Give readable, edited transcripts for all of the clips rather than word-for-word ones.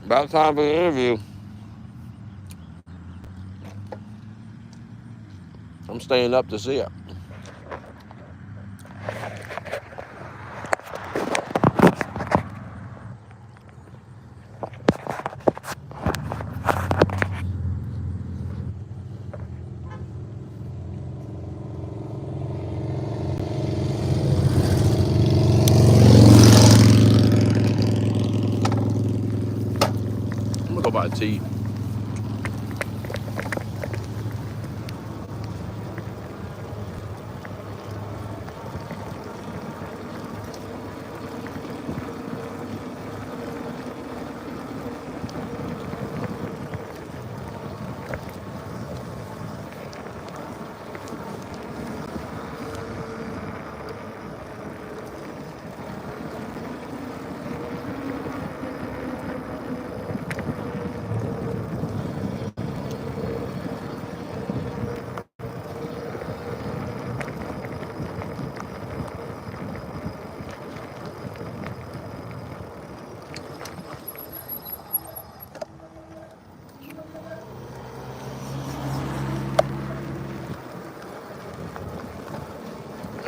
About time for the interview. I'm staying up to see it. I'm gonna go buy tea.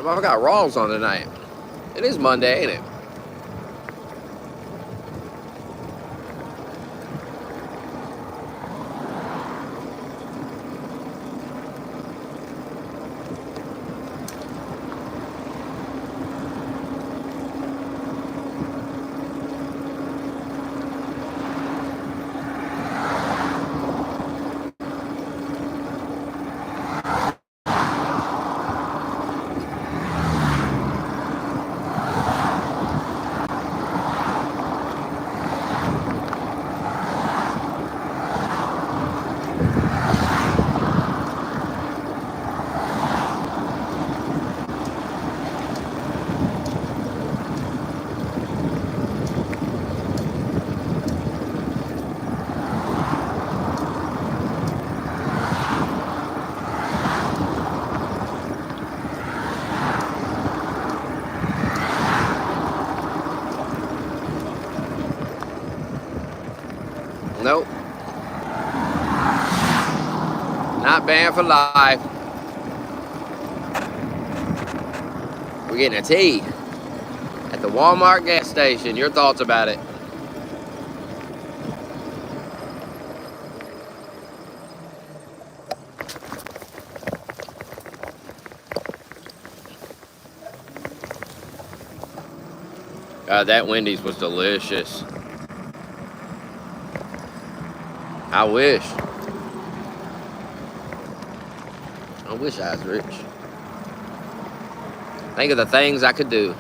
I got Raws on tonight. It is Monday, ain't it? Nope. Not banned for life. We're getting a tea at the Walmart gas station. Your thoughts about it? God, that Wendy's was delicious. I wish. I wish I was rich. Think of the things I could do.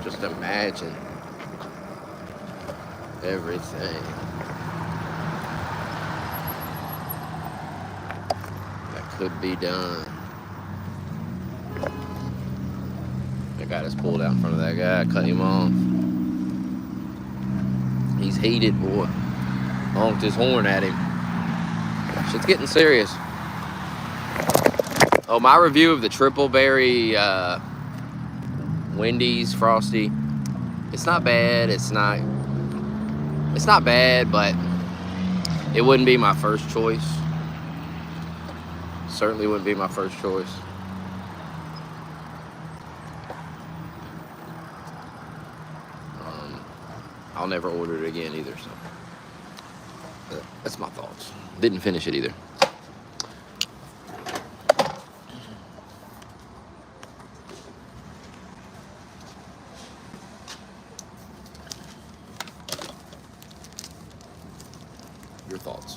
Just imagine everything that could be done. I got us pulled out in front of that guy, cut him off. He's heated, boy. Honked his horn at him. Shit's getting serious. Oh, my review of the triple berry Wendy's Frosty. It's not bad. It's not bad, but it wouldn't be my first choice. Certainly wouldn't be my first choice. I'll never order it again either. So that's my thoughts. Didn't finish it either. Your thoughts?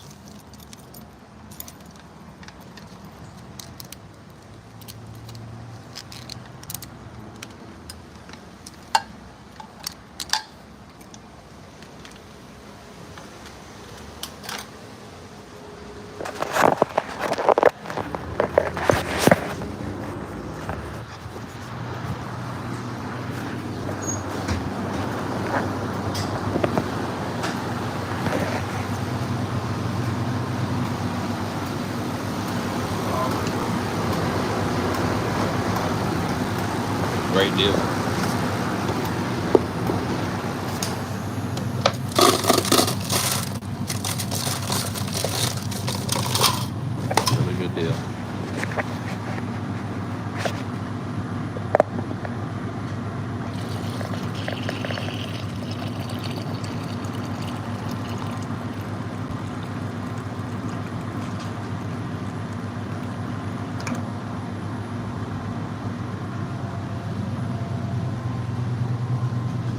Great deal. Really good deal.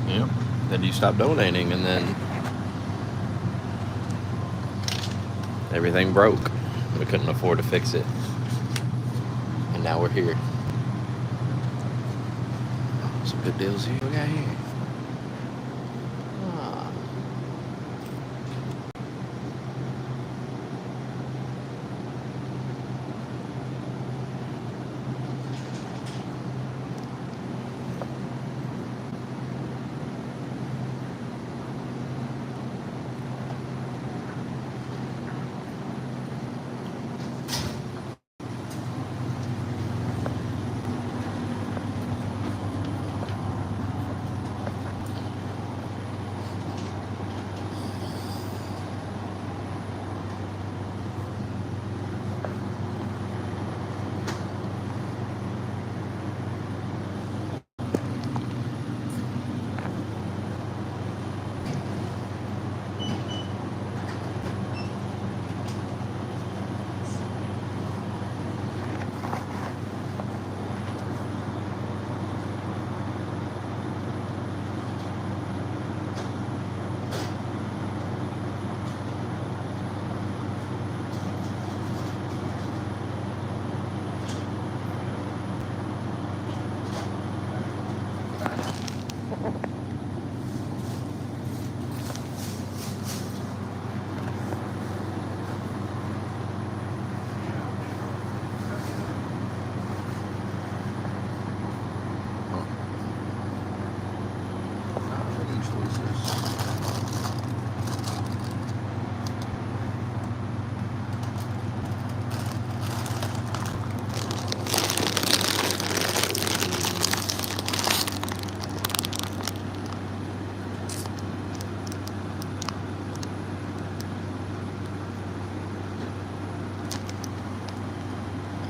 Yep. Then you stop donating, and then everything broke. We couldn't afford to fix it, and now we're here. Some good deals here. We got here. Ah.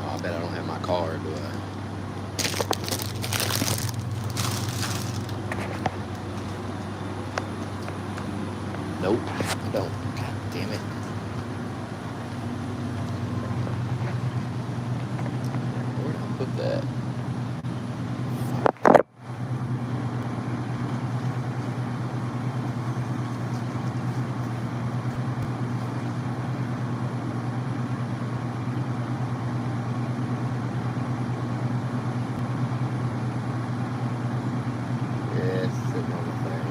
I bet I don't have my card, do I? Nope, I don't. God damn it. Where did I put that? Yeah, it's sitting on the thing.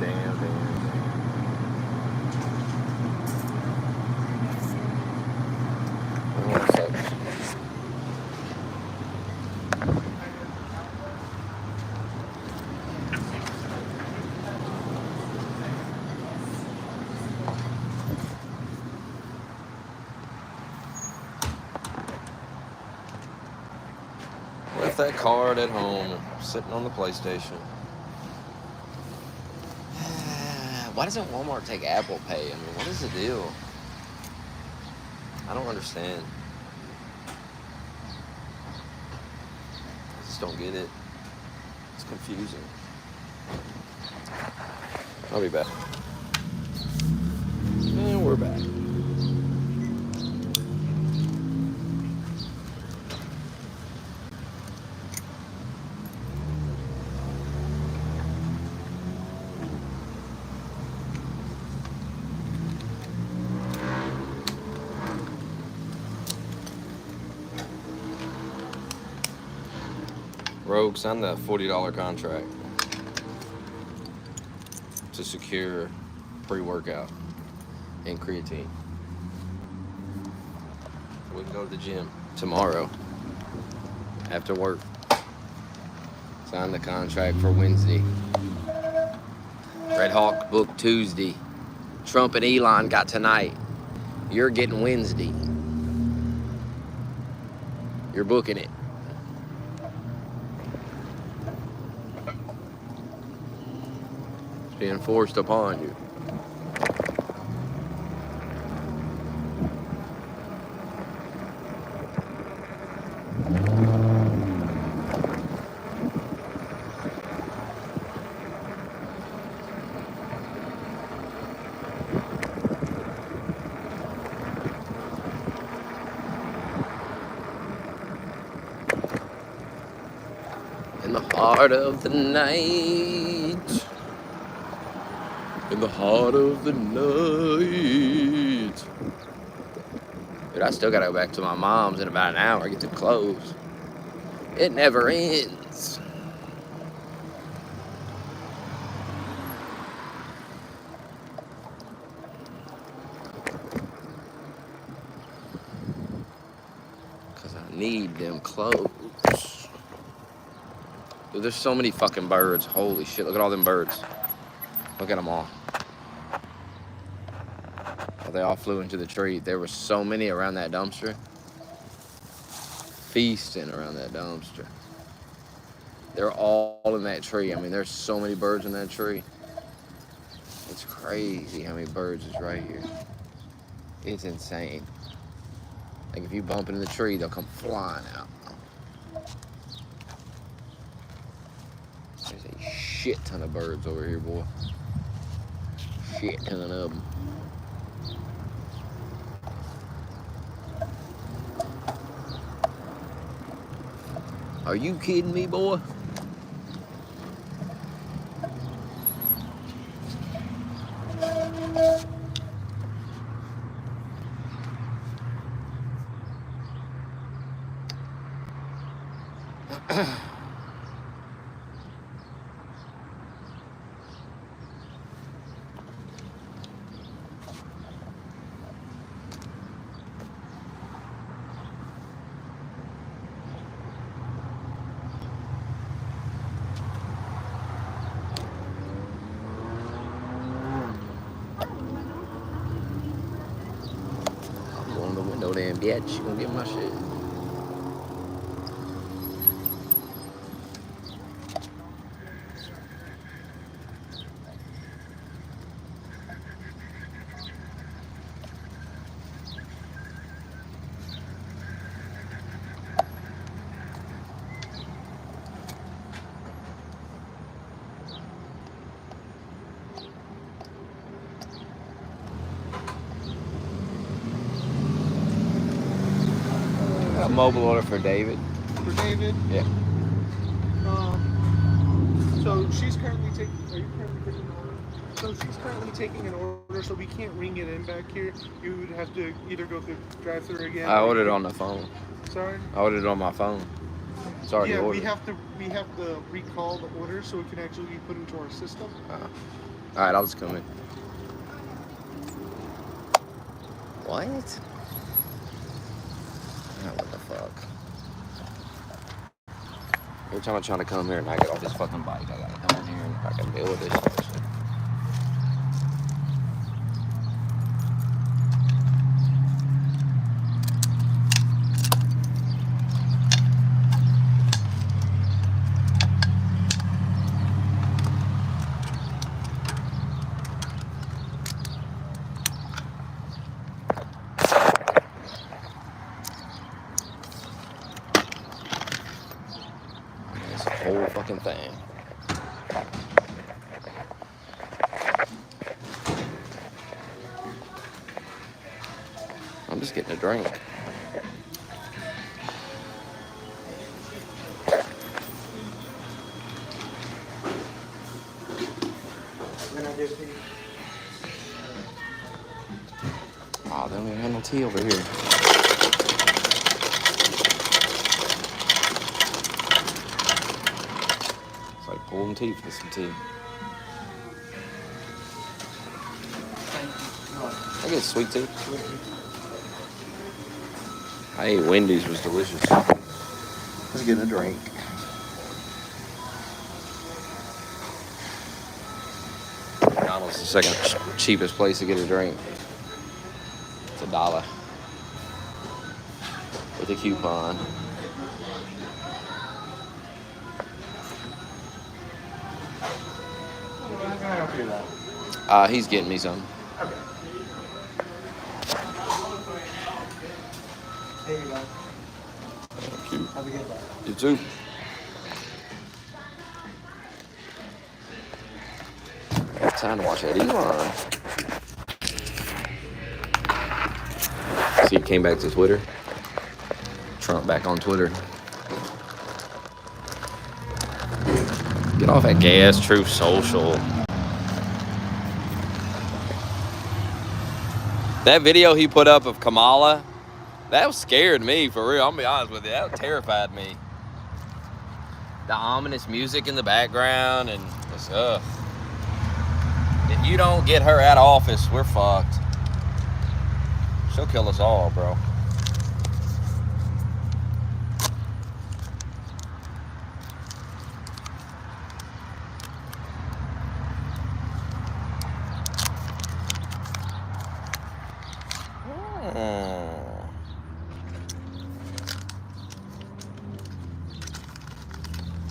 Damn. Oh, that sucks. Left that card at home, sitting on the PlayStation. Why doesn't Walmart take Apple Pay? I mean, what is the deal? I don't understand. I just don't get it. It's confusing. I'll be back. And we're back. Rogue signed the $40 contract to secure pre-workout and creatine. We can go to the gym tomorrow after work. Sign the contract for Wednesday. Red Hawk booked Tuesday. Trump and Elon got tonight. You're getting Wednesday. You're booking it. being forced upon you. In the heart of the night. In the heart of the night. Dude, I still gotta go back to my mom's in about an hour, get the clothes. It never ends. Cause I need them clothes. Dude, there's so many fucking birds. Holy shit, look at all them birds. Look at them all. Oh, they all flew into the tree. There were so many around that dumpster. Feasting around that dumpster. They're all in that tree. I mean, there's so many birds in that tree. It's crazy how many birds is right here. It's insane. Like, if you bump into the tree, they'll come flying out. There's a shit ton of birds over here, boy. Shit ton of them. Are you kidding me, boy? No damn bitch, you gonna get my shit. A mobile order for David. For David? Yeah. So she's currently taking. Are you currently taking an order? So she's currently taking an order, so we can't ring it in back here. You would have to either go through drive-through again. I ordered it on the phone. Sorry. I ordered it on my phone. It's already ordered. we have to recall the order so it can actually be put into our system. All right, I'll just come in. What? Oh, what the fuck? Every time I'm trying to come here and I get off this fucking bike, I gotta come in here and I can deal with this shit. Whole fucking thing. I'm just getting a drink. Oh, they don't even have no tea over here. Pulling teeth for some tea. I get sweet tea. I ate Wendy's, was delicious. Let's get a drink. McDonald's is the second cheapest place to get a drink. It's $1 with a coupon. me that? He's getting me some. Okay. Here you go. Thank you. Have a good day. You too. Time to watch that Elon. See, he came back to Twitter. Trump back on Twitter. Get off that gas, Truth Social. That video he put up of Kamala, that scared me for real. I'm gonna be honest with you. That terrified me. The ominous music in the background and just, ugh. If you don't get her out of office, we're fucked. She'll kill us all, bro.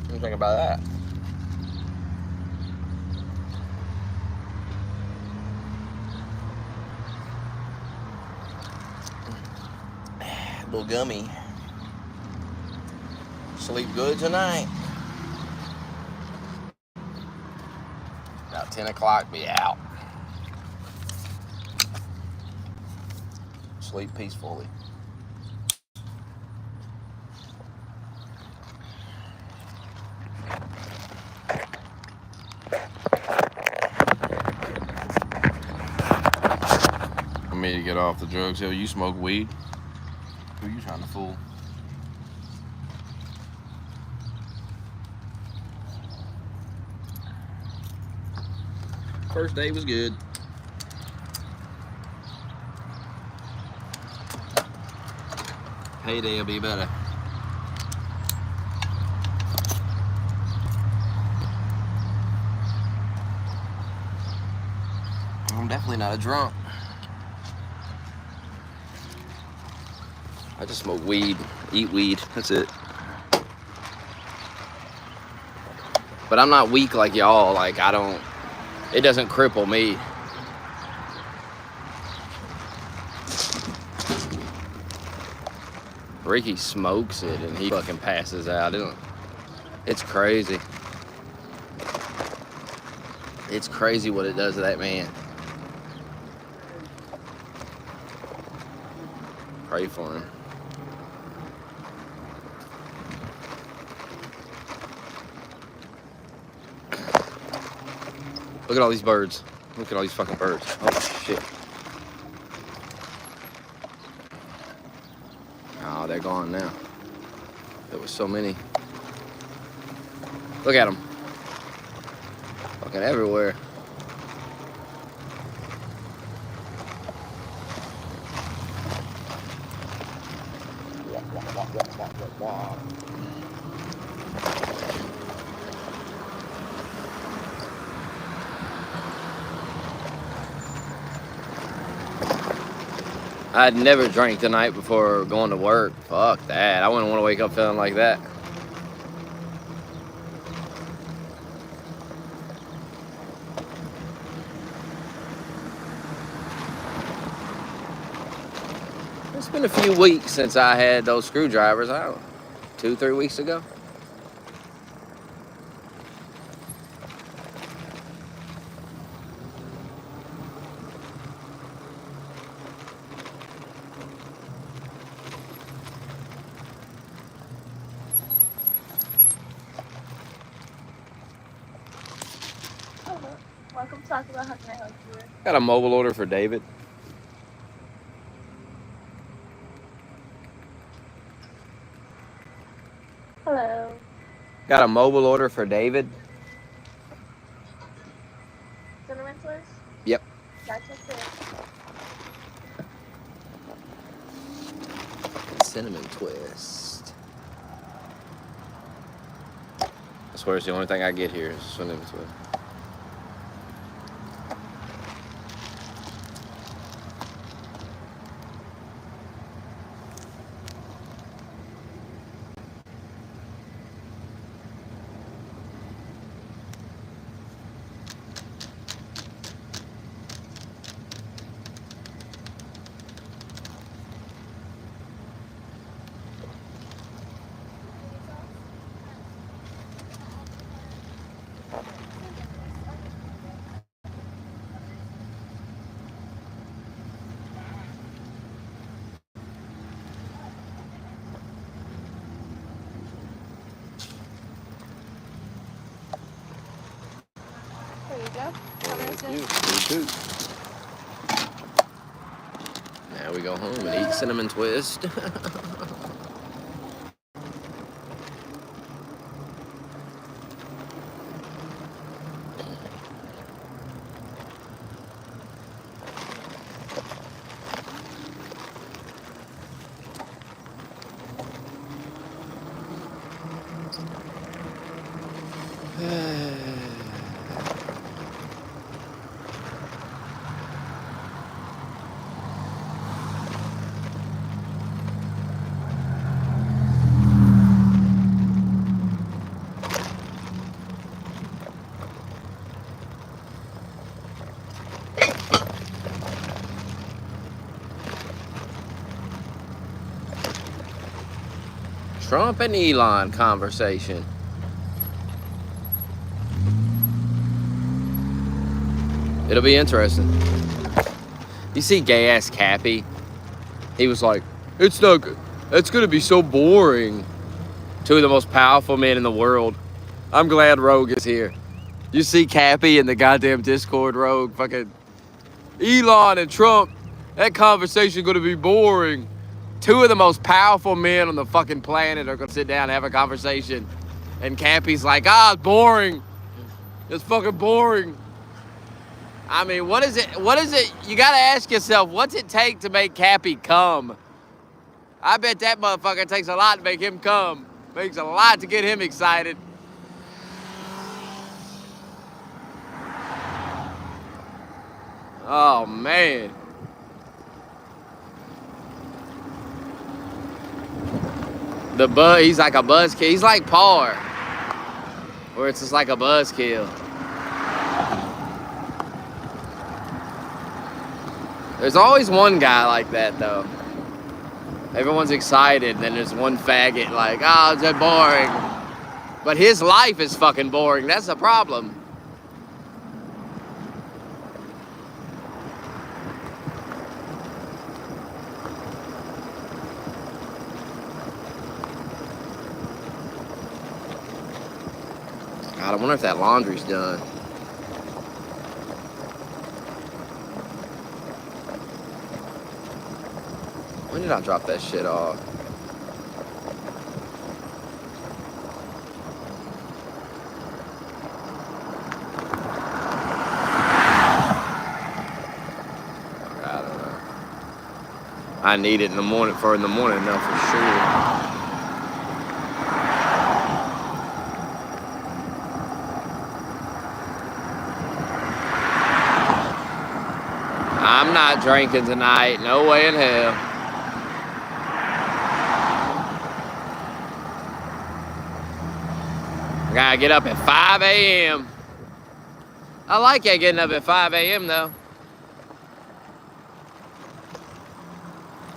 What do you think about that? Little gummy. Sleep good tonight. About 10 o'clock, be out. Sleep peacefully. I mean to get off the drugs. Hell, you smoke weed? Who are you trying to fool? First day was good. Payday will be better. I'm definitely not a drunk. I just smoke weed, eat weed, that's it. But I'm not weak like y'all, like it doesn't cripple me. Ricky smokes it and he fucking passes out. It's crazy. It's crazy what it does to that man. Pray for him. Look at all these birds. Look at all these fucking birds. Oh shit. Oh, they're gone now. There was so many. Look at them. Fucking everywhere. I'd never drank the night before going to work. Fuck that. I wouldn't want to wake up feeling like that. It's been a few weeks since I had those screwdrivers. I don't know, 2-3 weeks ago. Welcome to Talk About How Can I Help You. Got a mobile order for David. Hello. Got a mobile order for David. Cinnamon Twist? Yep. That's okay. Cinnamon Twist. I swear it's the only thing I get here is cinnamon twist. too. You too. Now we go home and eat cinnamon twist. Trump and Elon conversation. It'll be interesting. You see gay ass Cappy? He was like, it's not good. It's gonna be so boring. Two of the most powerful men in the world. I'm glad Rogue is here. You see Cappy in the goddamn Discord, Rogue? Fucking Elon and Trump. That conversation gonna be boring. Two of the most powerful men on the fucking planet are gonna sit down and have a conversation. And Cappy's like, it's boring. It's fucking boring. I mean, what is it? You gotta ask yourself, what's it take to make Cappy come? I bet that motherfucker takes a lot to make him come. Makes a lot to get him excited. Oh, man. He's like a buzzkill. He's like Par, where it's just like a buzzkill. There's always one guy like that, though. Everyone's excited, and then there's one faggot like, it's boring. But his life is fucking boring. That's the problem. God, I wonder if that laundry's done. When did I drop that shit off? I don't know. I need it in the morning though, for sure. I'm not drinking tonight. No way in hell. I gotta get up at 5 a.m. I like that getting up at 5 a.m. though.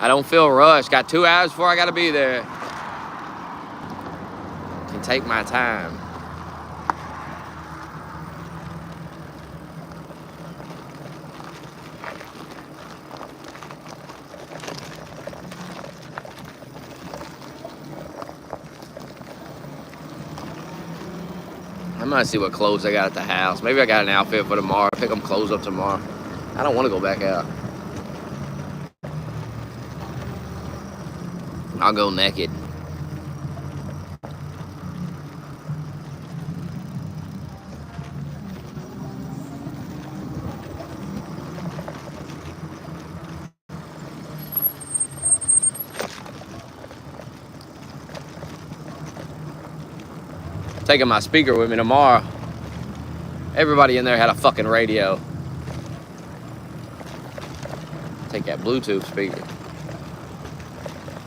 I don't feel rushed. Got 2 hours before I gotta be there. Can take my time. I might see what clothes I got at the house. Maybe I got an outfit for tomorrow. Pick them clothes up tomorrow. I don't want to go back out. I'll go naked. Taking my speaker with me tomorrow. Everybody in there had a fucking radio. Take that Bluetooth speaker.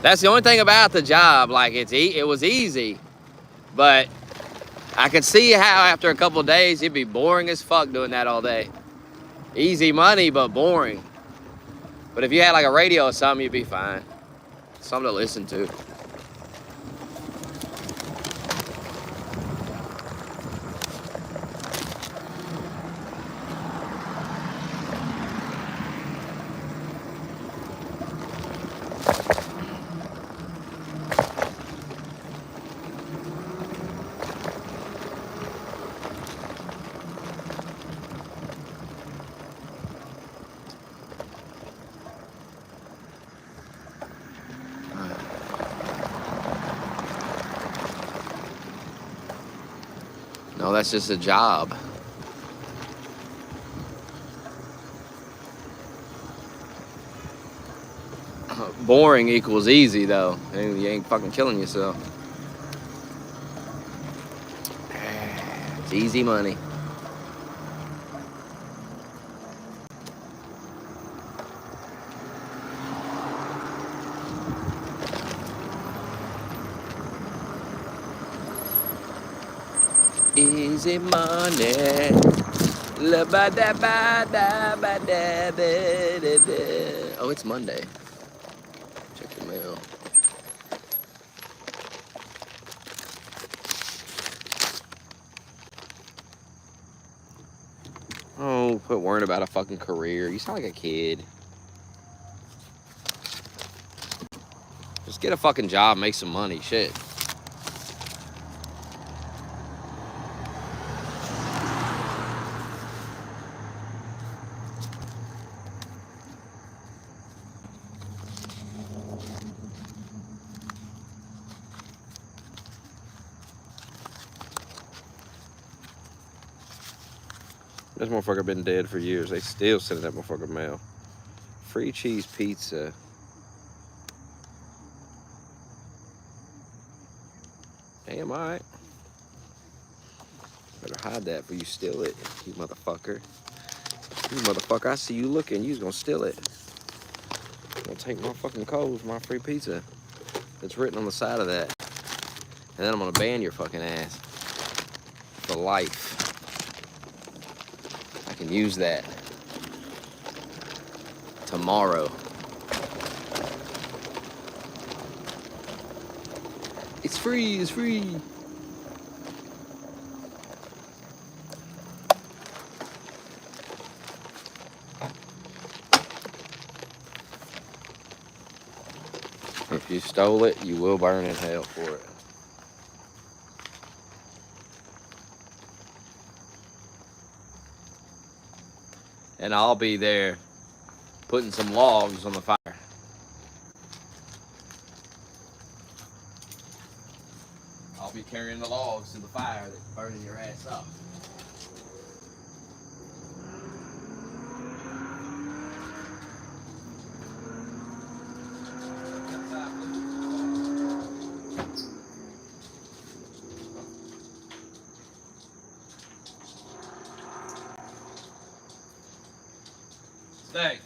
That's the only thing about the job. Like, it was easy, but I could see how after a couple of days it'd be boring as fuck doing that all day. Easy money, but boring. But if you had like a radio or something, you'd be fine. Something to listen to. No, that's just a job. Boring equals easy, though. And you ain't fucking killing yourself. It's easy money. Easy money. Oh, it's Monday. Check the mail. Oh, quit worrying about a fucking career. You sound like a kid. Just get a fucking job, make some money. Shit. This motherfucker been dead for years. They still sending that motherfucker mail. Free cheese pizza. Damn, alright. Better hide that before you steal it, you motherfucker. You motherfucker, I see you looking. You's gonna steal it. You're gonna take my fucking codes, my free pizza. It's written on the side of that. And then I'm gonna ban your fucking ass. For life. I can use that. Tomorrow. It's free, it's free. If you stole it, you will burn in hell for it. And I'll be there putting some logs on the fire. I'll be carrying the logs to the fire that's burning your ass up. Stay.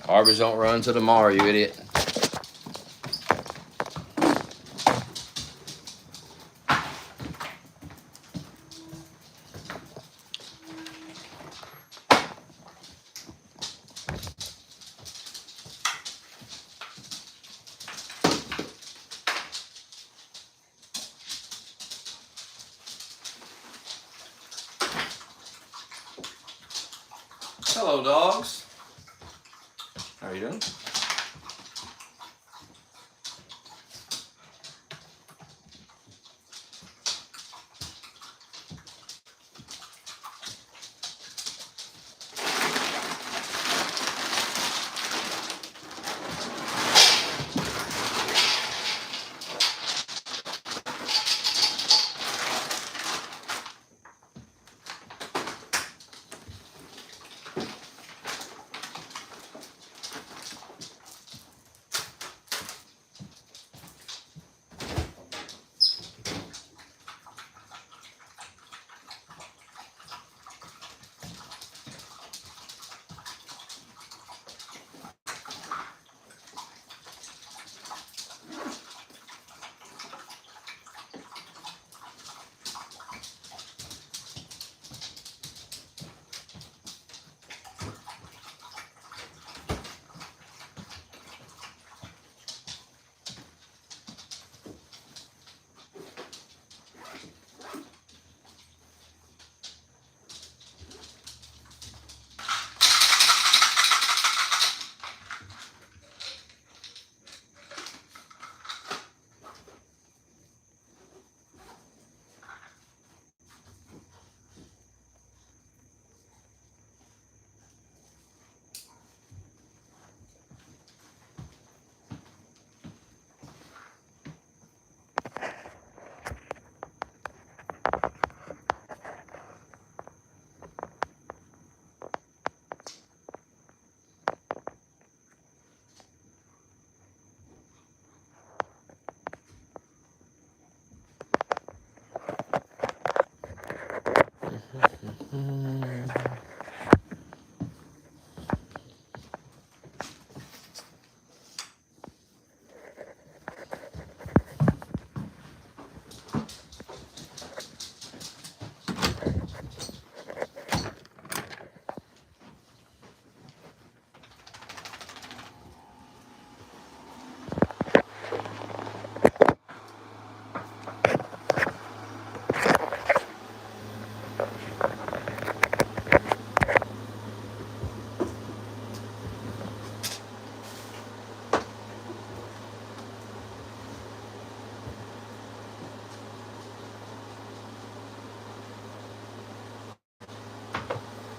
Harvest don't run till tomorrow, you idiot. Hello, dogs. How are you doing?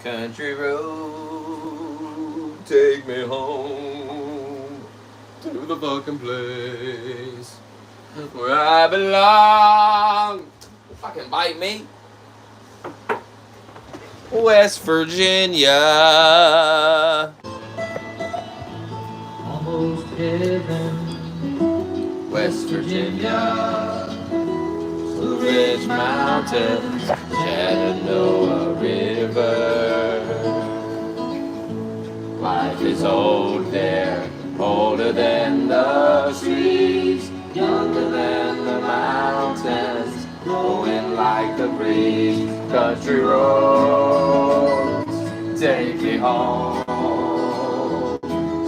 Country road, take me home to the fucking place where I belong. Fucking bite me. West Virginia. Almost heaven. West Virginia. Blue Ridge Mountains, Shenandoah River. Life is old there, older than the trees, younger than the mountains, blowing like the breeze. Country roads, take me home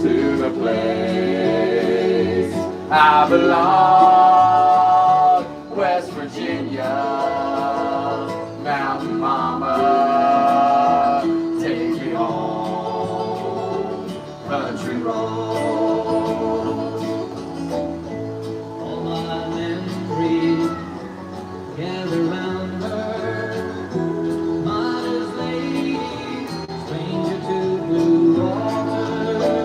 to the place I belong. West Virginia, Mountain Mama, take me home. Country roads. All my memories gather round her. Mother's lady, stranger to blue water.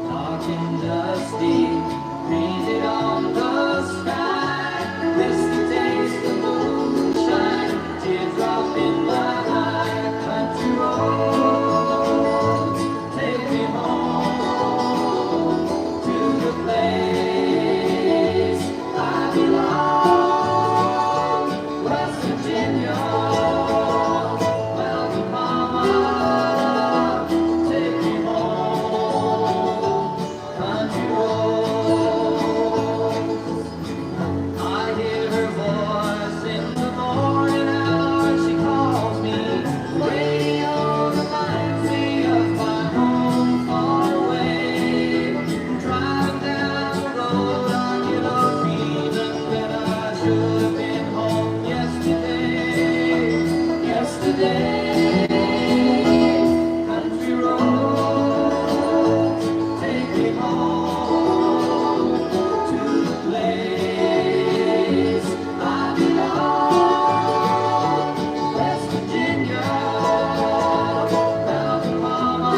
Dark and dusty, painted on the sky. Misty taste the moonshine, teardrop in my eye. Country roads, take me home to the place I belong. West Virginia, Mountain Mama, take me home. Country roads. I hear her voice in the morning hour. She calls me. Radio reminds me of my home far away. Driving down the road, I get a feeling that I should have been home yesterday. Yesterday. Country roads, take me home to the place I belong. West Virginia, Mountain Mama,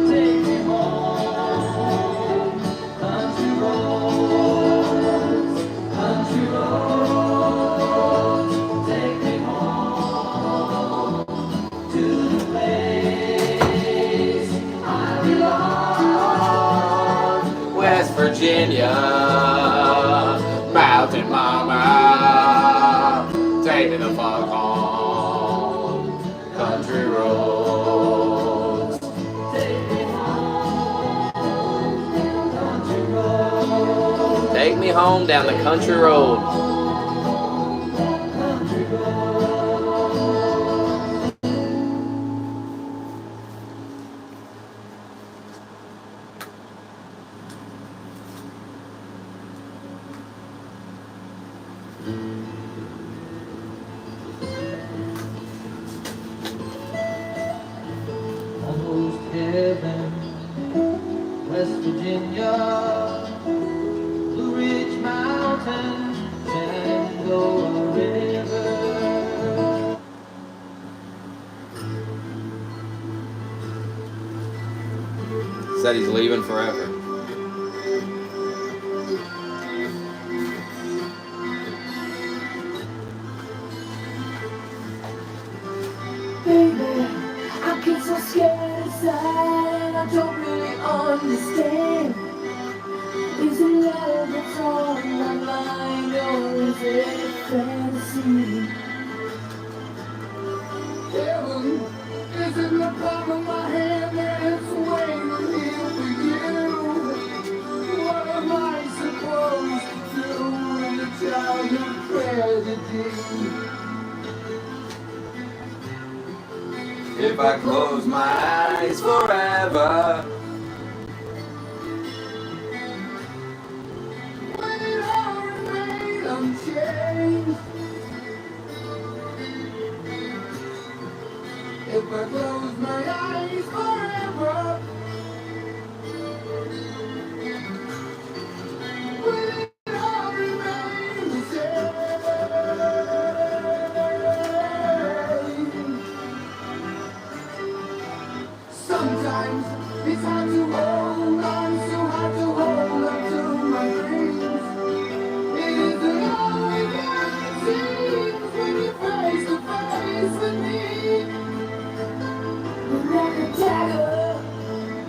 take me home. Country roads, take me home to the place I belong. West Virginia, Mountain Mama, take me the fuck home. Country roads. Take me home, country roads. Take me home down the country road. Country roads. Almost heaven, West Virginia, Blue Ridge Mountains, Shenandoah River. Said he's leaving forever. Baby, I get so scared inside and I don't really understand. Is it love that's on my mind or is it fantasy? If I close my eyes forever, will it all remain unchanged? If I close my eyes forever, will it all remain the same? Sometimes it's hard to hold on, so hard to hold on to my dreams. It isn't always as it seems when you're face to face with me. But like a dagger,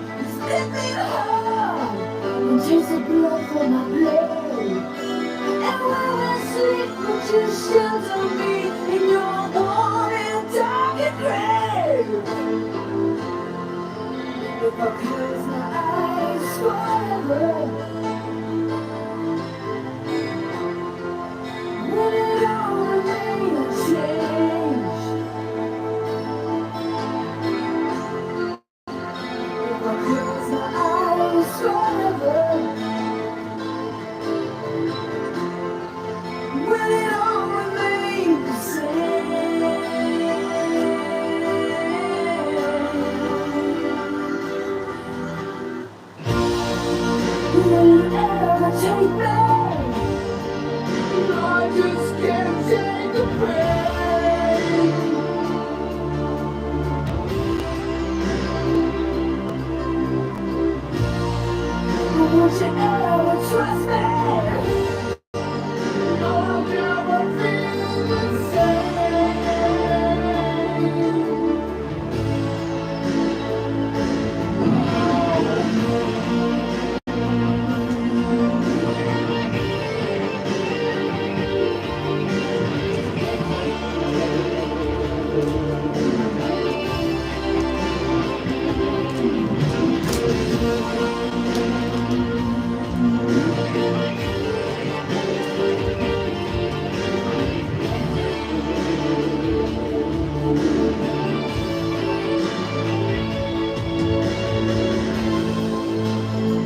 you split me the heart and taste the blood from my blade. And when I sleep, would you shelter me in your warm and dark and grave? If I close my eyes forever, will it all remain unchanged? If I close my eyes forever, will it all remain the same? Will it ever take me? I just can't take the pain. Won't you ever trust me? I'll never feel the same.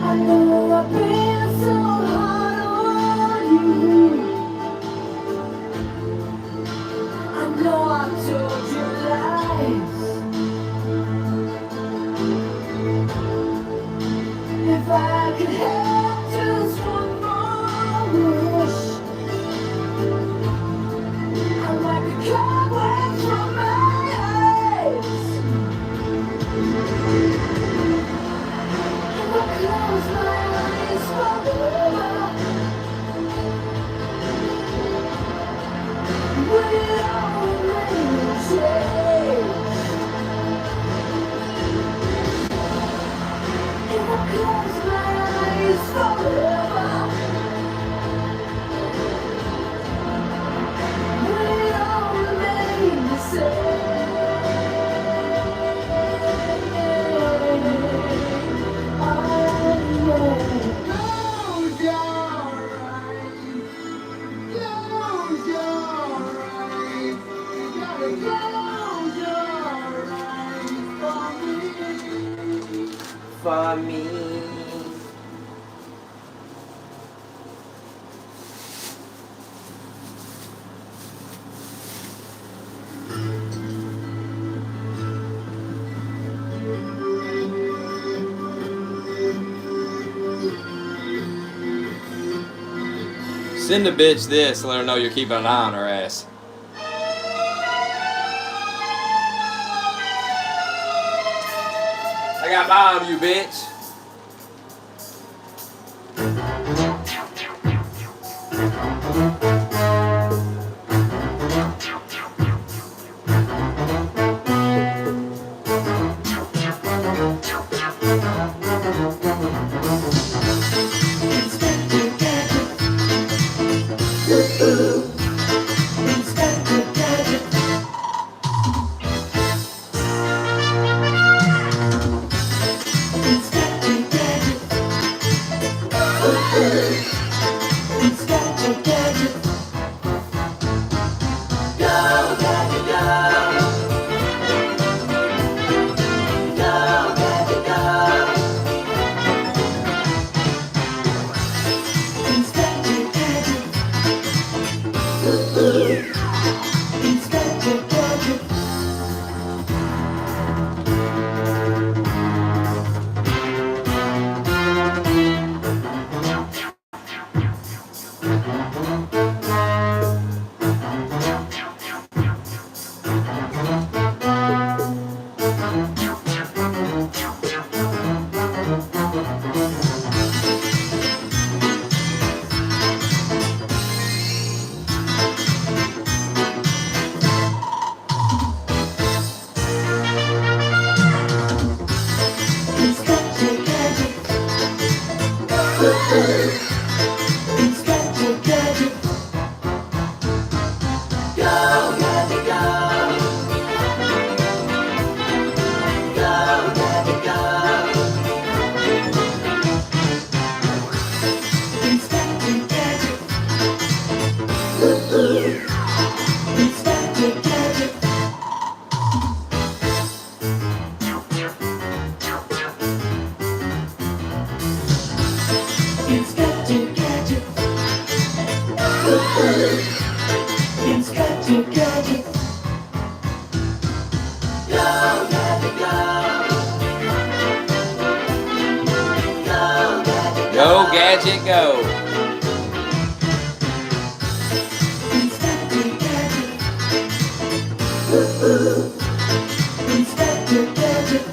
I know I've been so hard on you. I know I've told you lies. If I could have just one more wish, I'd like a cobweb from my eyes. If I close my eyes forever, will it all remain changed? If I close my eyes forever, will it all remain the same? Oh, yeah. Close your eyes. Close your eyes. You gotta close your eyes for me. for me. Send the bitch this, let her know you're keeping an eye on her ass. I got an eye on you, bitch. Inspector Inspector Gadget. Inspector Gadget.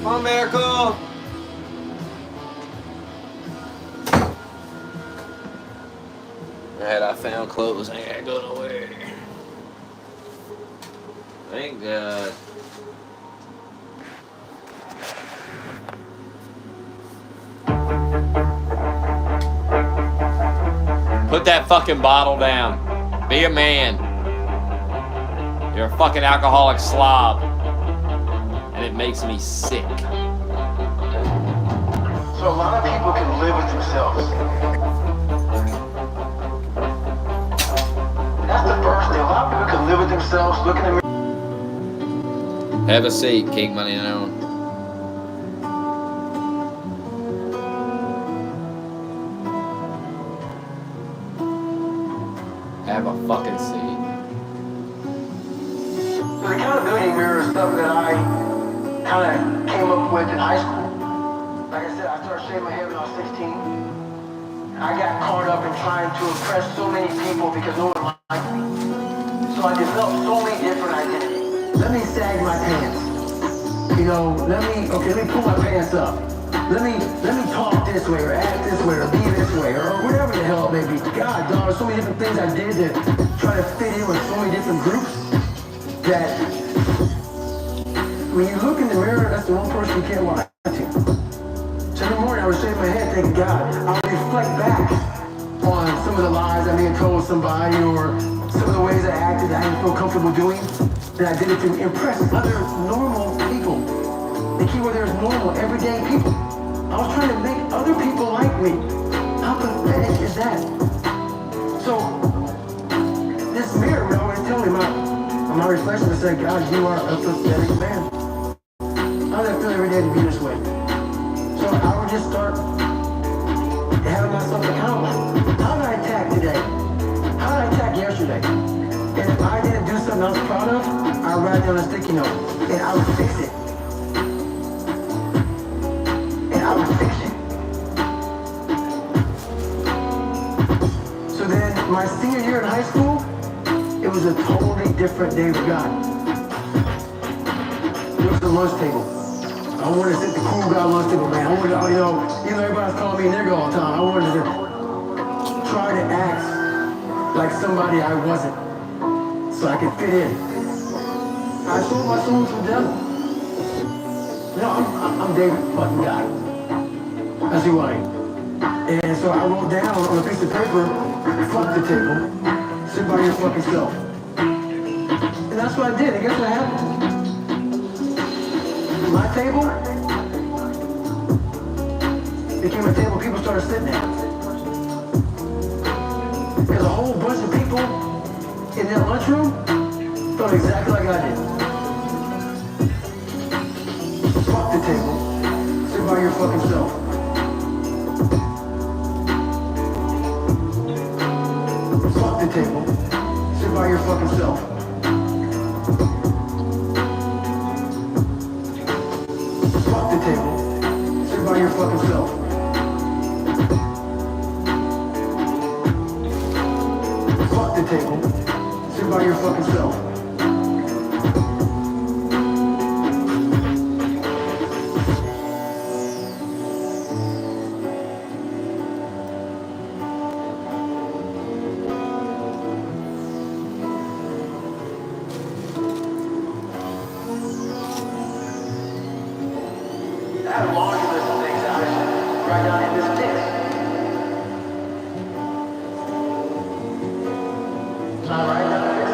Come on, Miracle! Alright, I found clothes. I ain't gotta go nowhere. Thank God. Put that fucking bottle down. Be a man. You're a fucking alcoholic slob. And it makes me sick. So a lot of people can live with themselves. That's the first thing. A lot of people can live with themselves, look in the mirror. Have a seat, King Money now. Have a fucking seat. So the accountability mirror is stuff that I kind of came up with in high school. Like I said, I started shaving my hair when I was 16. I got caught up in trying to impress so many people because no one liked me. So I developed so many different identities. Let me sag my pants. You know, let me pull my pants up. Let me talk this way or act this way or be this way or whatever the hell it may be. God, dog, there's so many different things I did to try to fit in with so many different groups that when you look in the mirror, that's the one person you can't lie to. So every morning I would shave my head thinking, God, I'll reflect back on some of the lies I may have told somebody or some of the ways I acted that I didn't feel comfortable doing. And I did it to impress other normal people. The key word there is normal, everyday people. I was trying to make other people like me. How pathetic is that? So, this mirror would always tell me my reflection would say, God, you are a pathetic man. How does it feel every day to be this way? So I would just start having myself accountable. How did I attack today? How did I attack yesterday? And if I didn't do something I was proud of, I'd write down a sticky note and I would fix it. I would fix it. So then, my senior year in high school, it was a totally different day with God. It was the lunch table. I wanted to sit the cool guy lunch table, man. I wanted to, even though everybody's calling me a nigga all the time, I wanted to try to act like somebody I wasn't, so I could fit in. I sold my soul to the devil. You know, I'm David fucking God. That's who I am. And so I wrote down on a piece of paper, fuck the table, sit by your fucking self. And that's what I did, and guess what happened? My table became a table people started sitting at. Because a whole bunch of people in that lunchroom felt exactly like I did. Fuck the table. Sit by your fucking self. Fuck the table. Sit by your fucking self. Fuck the table. Sit by your fucking self. Fuck the table. Sit by your fucking self. I have a laundry list of things that I should write down in this list. So I write down the list.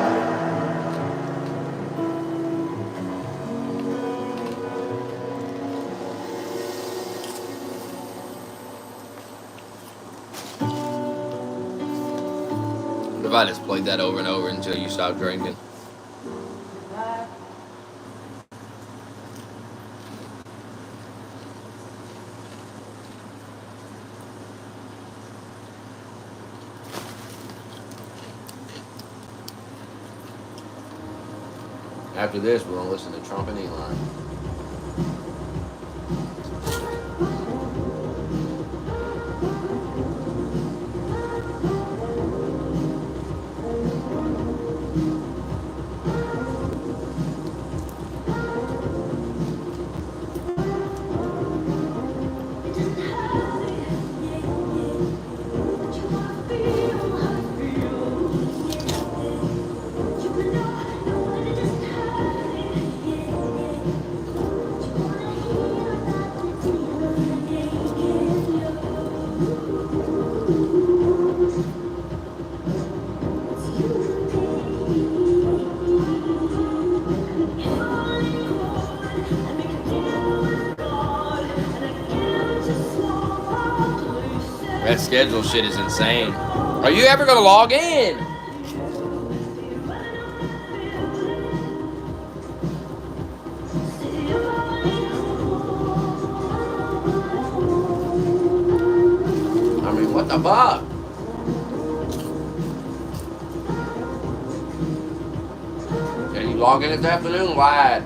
What if I just played that over and over until you stop drinking? After this, we're gonna listen to Trump and Elon. That schedule shit is insane. Are you ever gonna log in? I mean, what the fuck? Can you log in this afternoon? Lied.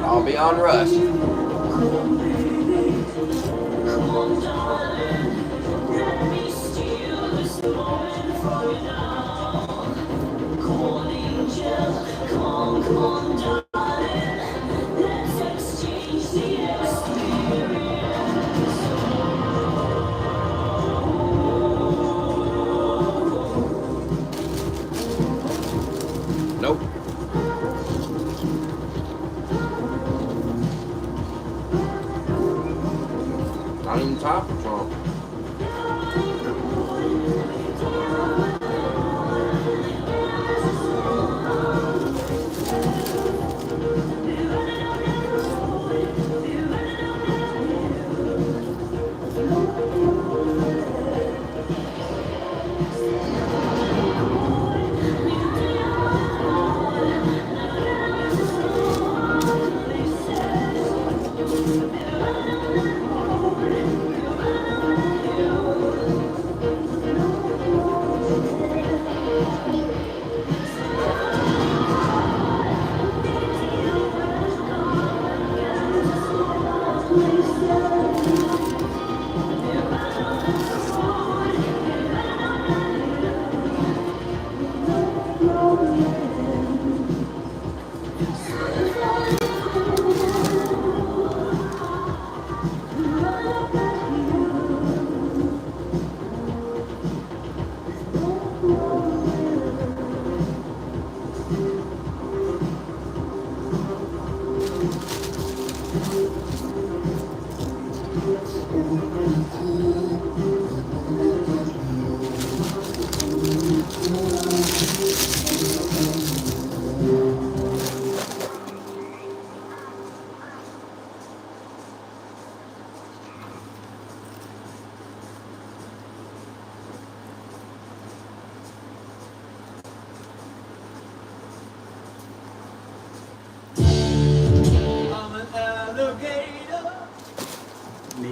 I'll be on Rush. Nope.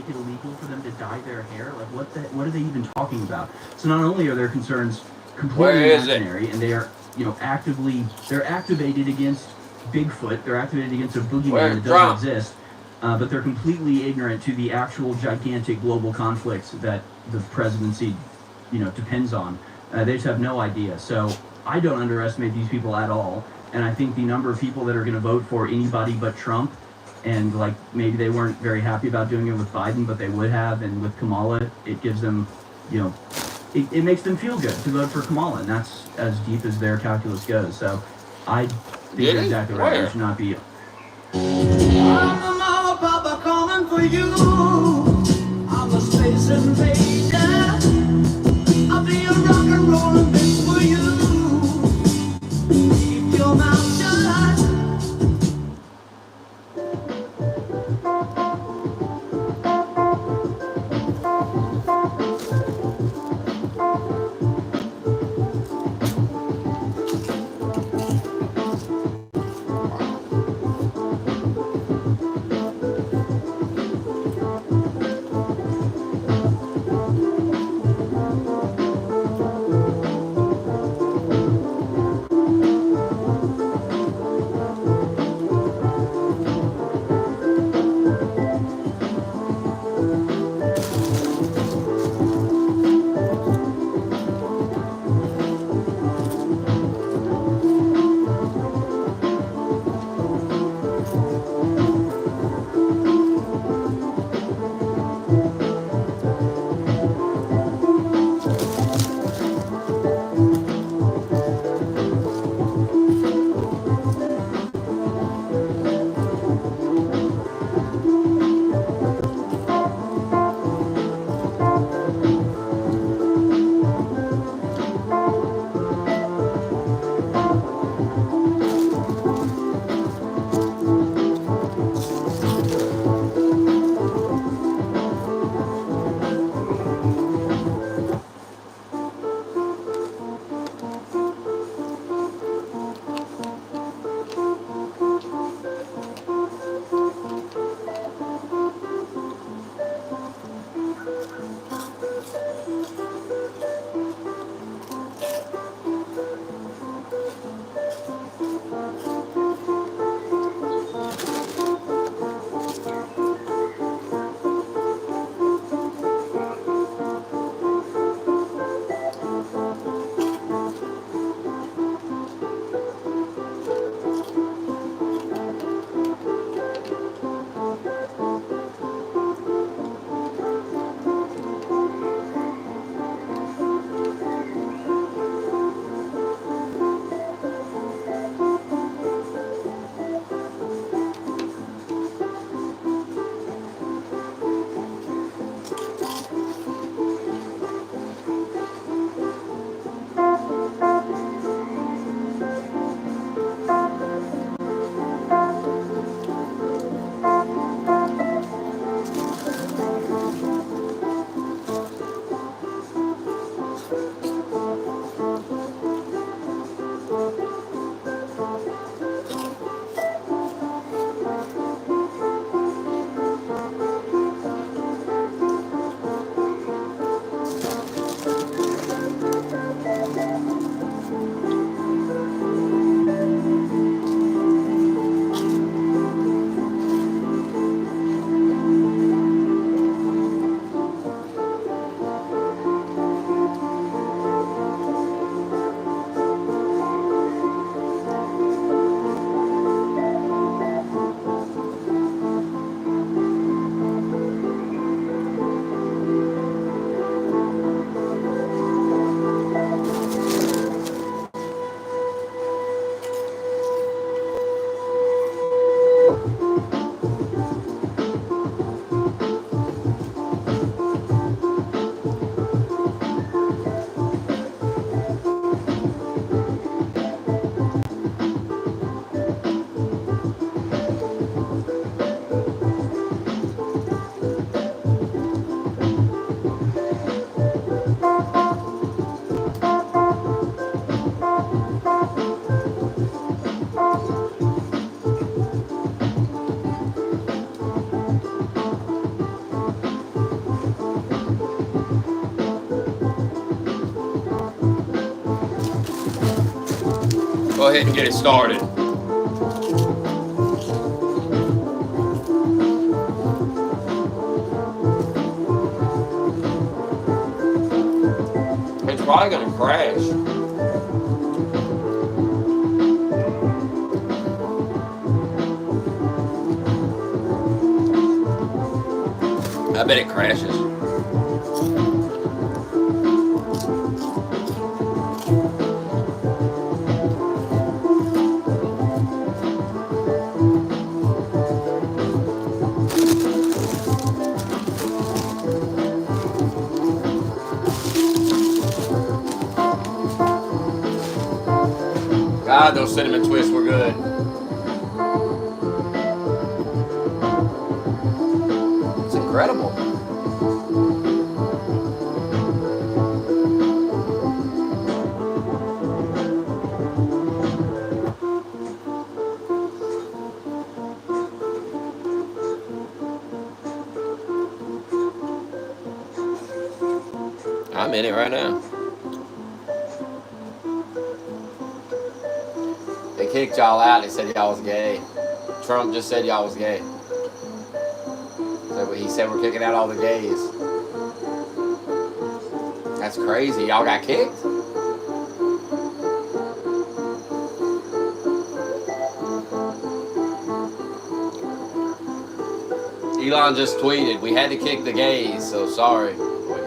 it illegal for them to dye their hair? Like, what are they even talking about? So not only are their concerns completely imaginary, and they are, they're activated against Bigfoot, they're activated against a boogeyman that doesn't exist, but they're completely ignorant to the actual gigantic global conflicts that the presidency, depends on. They just have no idea. So I don't underestimate these people at all. And I think the number of people that are going to vote for anybody but Trump, and like maybe they weren't very happy about doing it with Biden, but they would have, and with Kamala, it gives them, it makes them feel good to vote for Kamala, and that's as deep as their calculus goes. So I think you're exactly right. There should not be. I'm the mama papa calling for you. I'm a space invader. I'll be a rock and rollin' bitch for you. Keep your mouth shut. Go ahead and get it started. It's probably gonna crash. I bet it crashes. God, those cinnamon twists were good. It's incredible. I'm in it right now. They kicked y'all out. They said y'all was gay. Trump just said y'all was gay. So he said we're kicking out all the gays. That's crazy. Y'all got kicked? Elon just tweeted, we had to kick the gays, so sorry.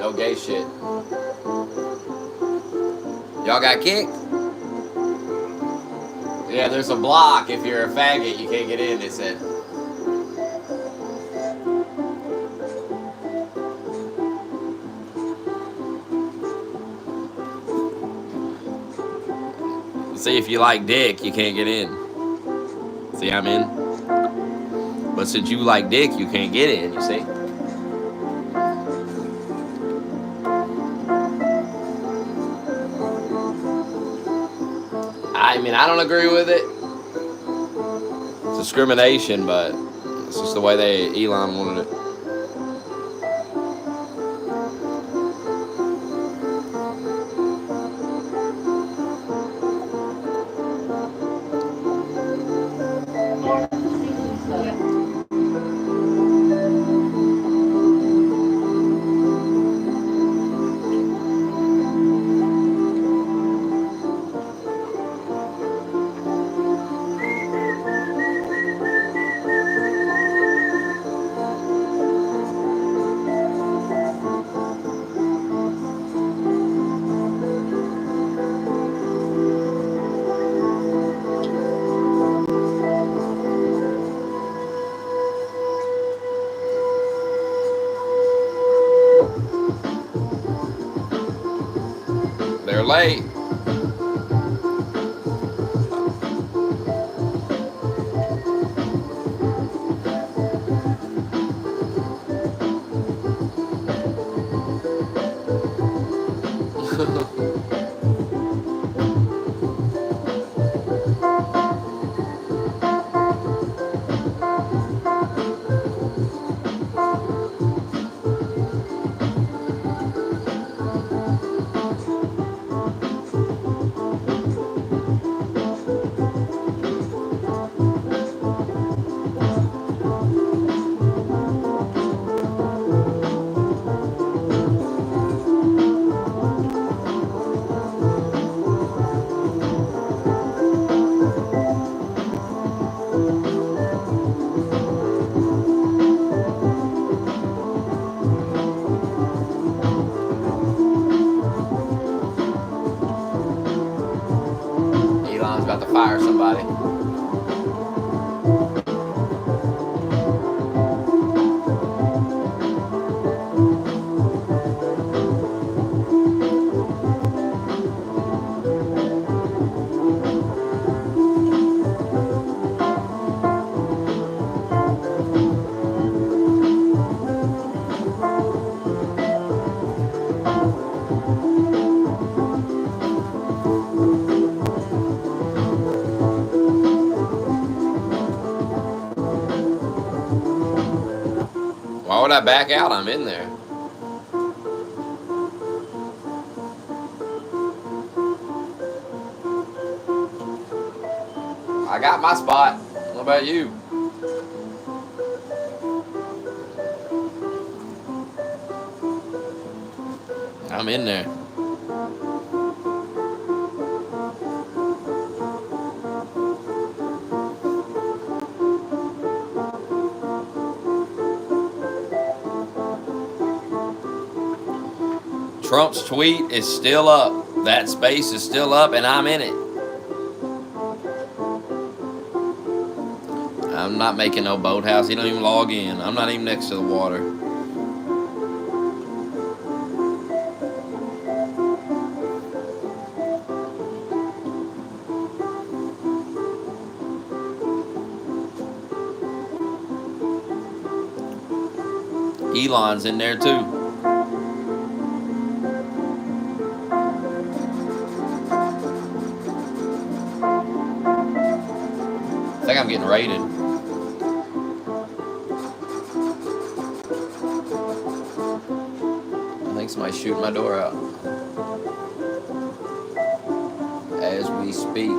No gay shit. Y'all got kicked? Yeah, there's a block. If you're a faggot, you can't get in, it said. See, if you like dick, you can't get in. See, I'm in. But since you like dick, you can't get in, you see? I mean, I don't agree with it. It's discrimination, but it's just the way Elon wanted it. They're late. Elon's about to fire somebody. Why would I back out? I'm in there. I got my spot. What about you? I'm in there. Trump's tweet is still up. That space is still up, and I'm in it. I'm not making no boathouse. He don't even log in. I'm not even next to the water. Elon's in there too. I think I'm getting raided. I think somebody's shooting my door out as we speak.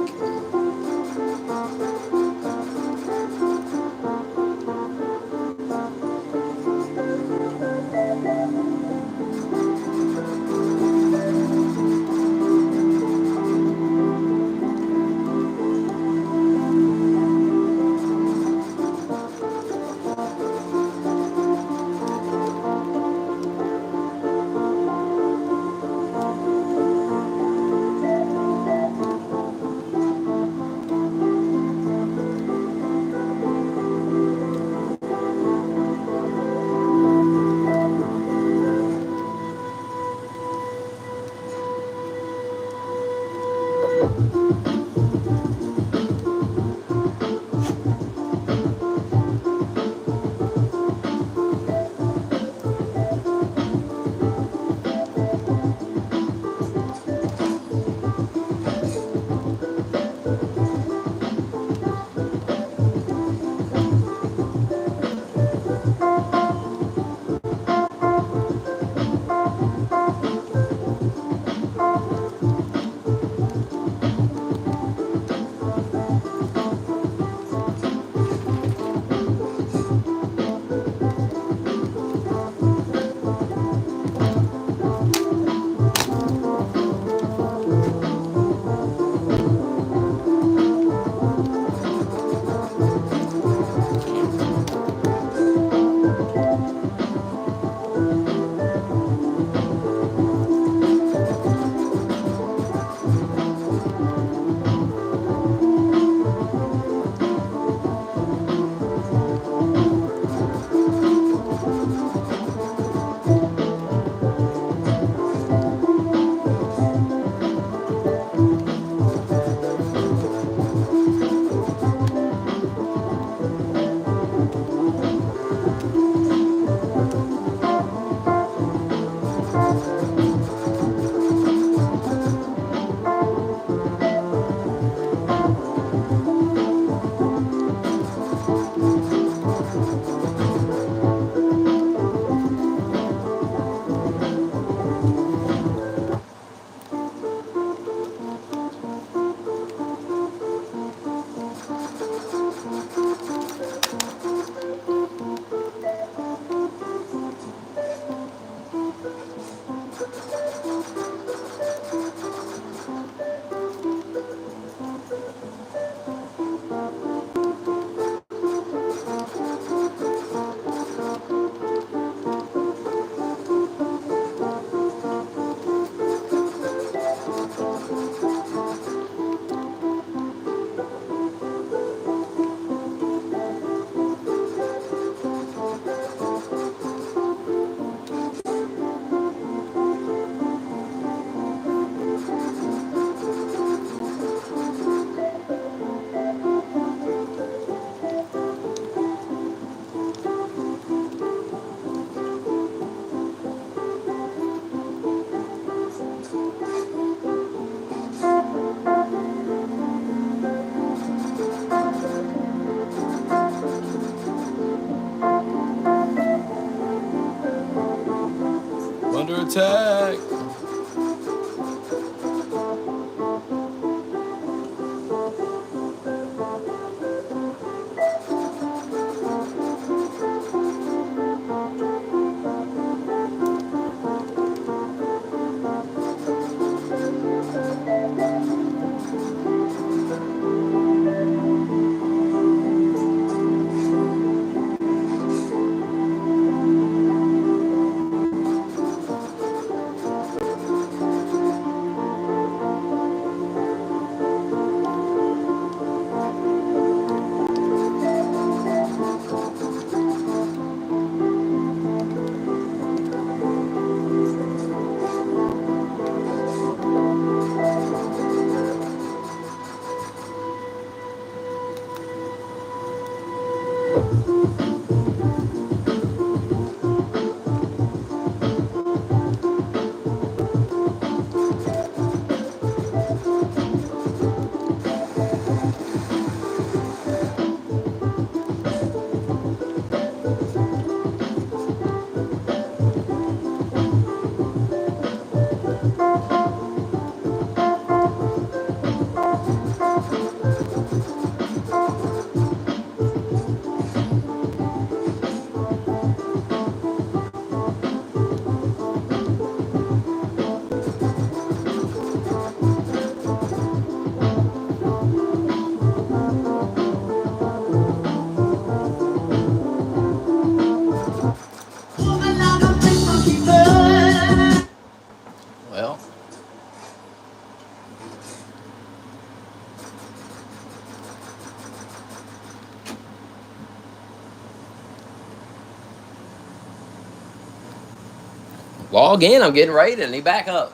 Log in. I'm getting raided. I need backup.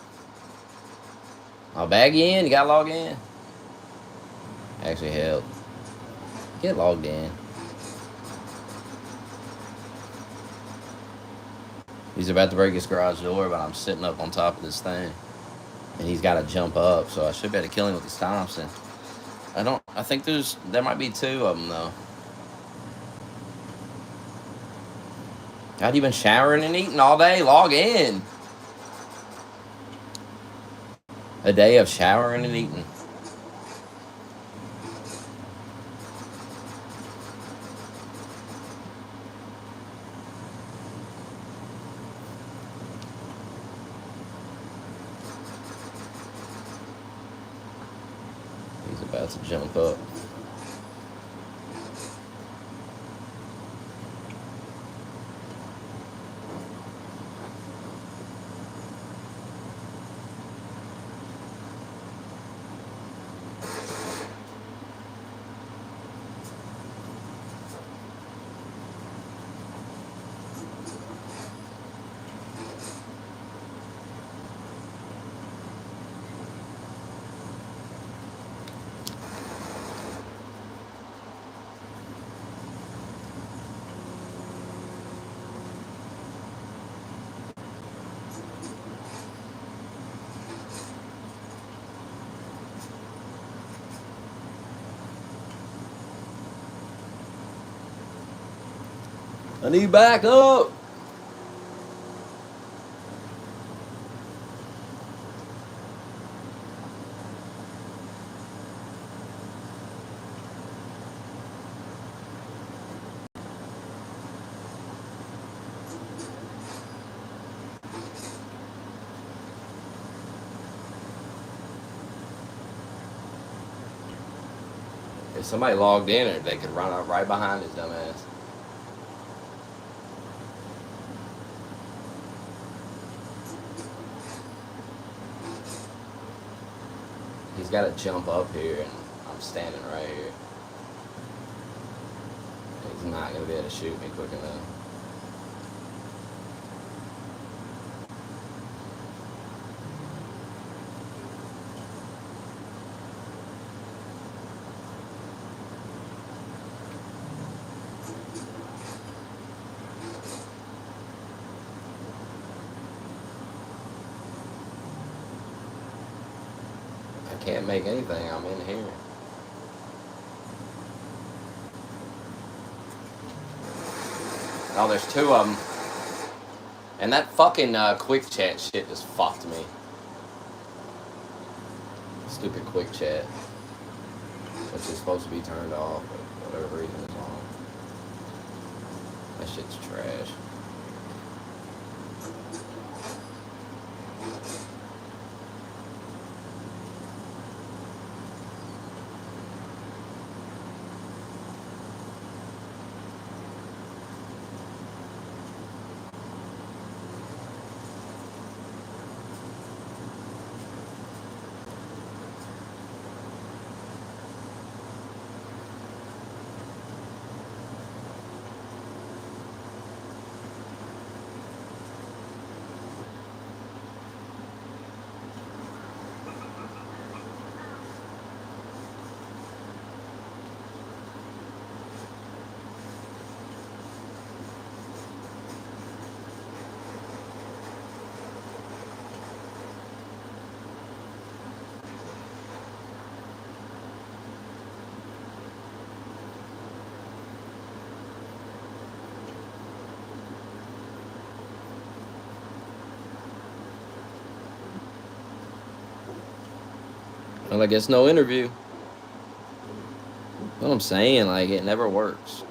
I'll bag you in. You gotta log in. Actually, help. Get logged in. He's about to break his garage door, but I'm sitting up on top of this thing. And he's got to jump up, so I should be able to kill him with his Thompson. I think there might be 2 of them, though. God, you been showering and eating all day? Log in. A day of showering and eating. He's about to jump up. I need backup. If somebody logged in, or they could run up right behind his dumb ass. He's got to jump up here, and I'm standing right here. He's not going to be able to shoot me quick enough. I can't make anything. I'm in here. Oh, there's 2 of them. And that fucking quick chat shit just fucked me. Stupid quick chat. Which is supposed to be turned off, but for whatever reason it's on. That shit's trash. Well, I guess no interview. What I'm saying, like, it never works.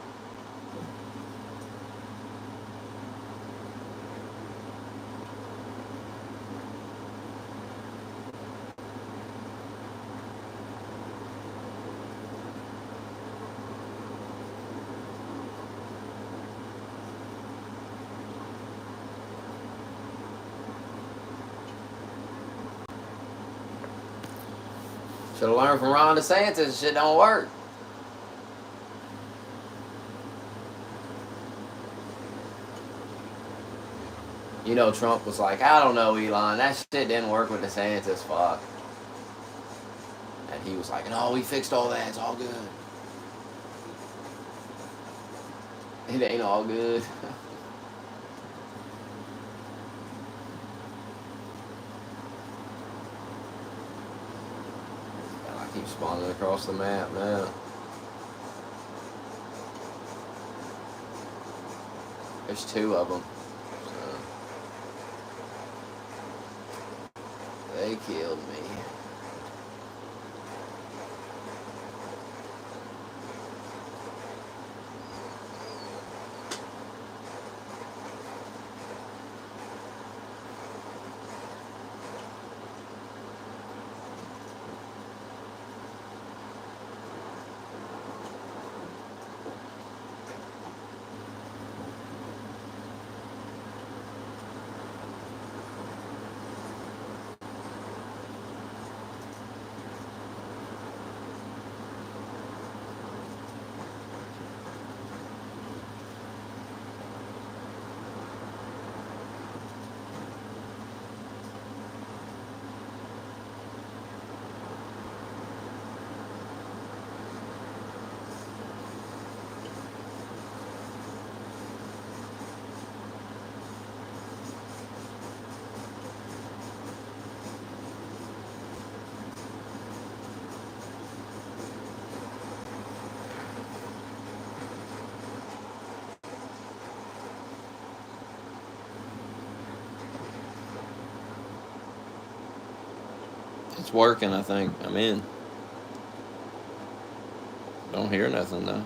Should have learned from Ron DeSantis. Shit don't work. You know, Trump was like, I don't know, Elon, that shit didn't work with DeSantis, fuck. And he was like, no, we fixed all that, it's all good. It ain't all good. I keep spawning across the map now. There's 2 of them. So they killed me. It's working, I think. I'm in. Don't hear nothing, though.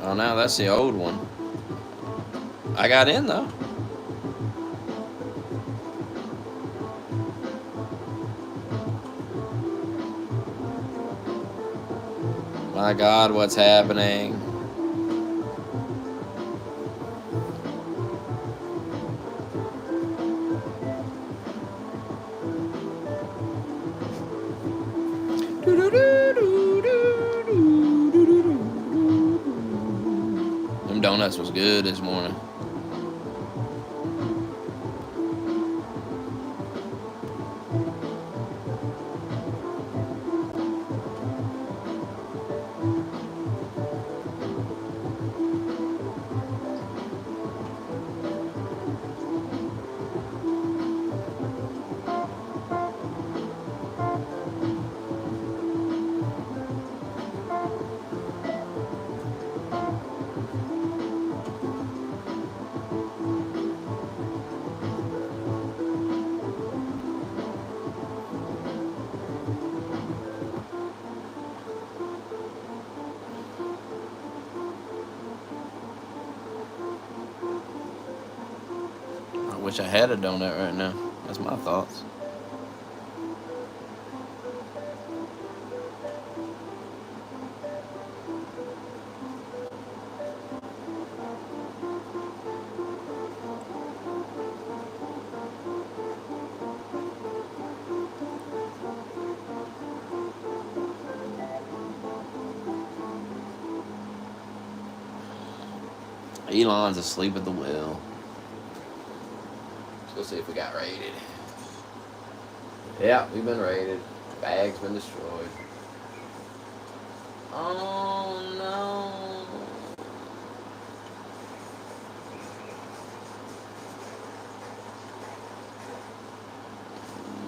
Oh, now that's the old one. I got in, though. My God, what's happening? Them donuts was good this morning. I wish I had a donut right now. That's my thoughts. Elon's asleep at the wheel. Let's go see if we got raided. Yeah, we've been raided. Bag's been destroyed. Oh no.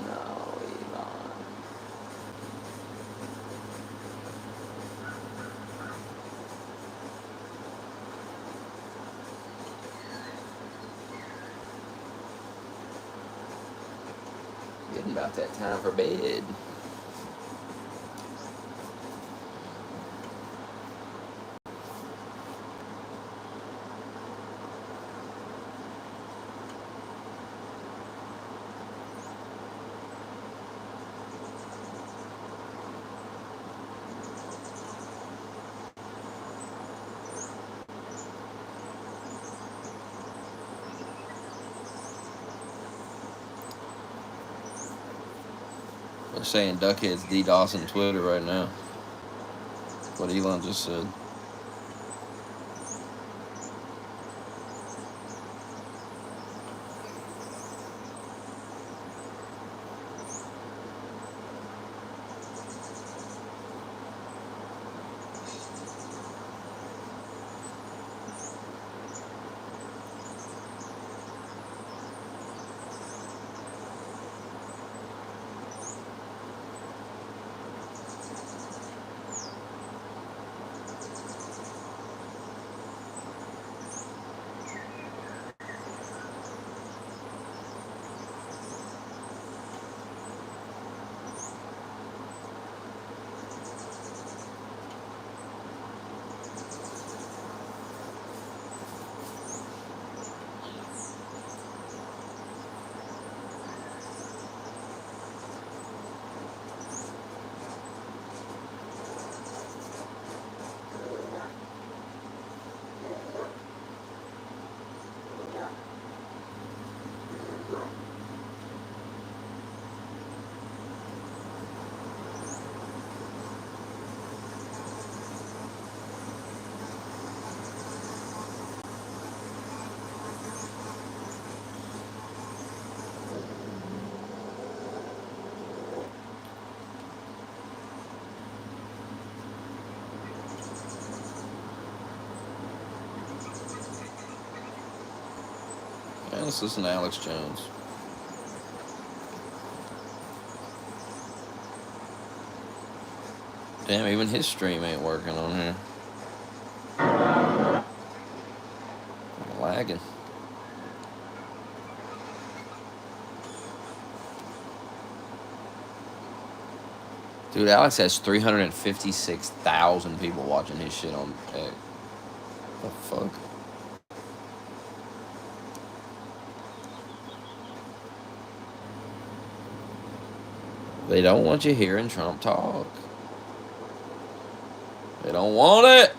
No, Elon. Getting about that time for bed. They're saying Duckhead's DDoSing Twitter right now. What Elon just said. Yeah, let's listen to Alex Jones. Damn, even his stream ain't working on here. I'm lagging. Dude, Alex has 356,000 people watching his shit on X. What the fuck? They don't want you hearing Trump talk. They don't want it.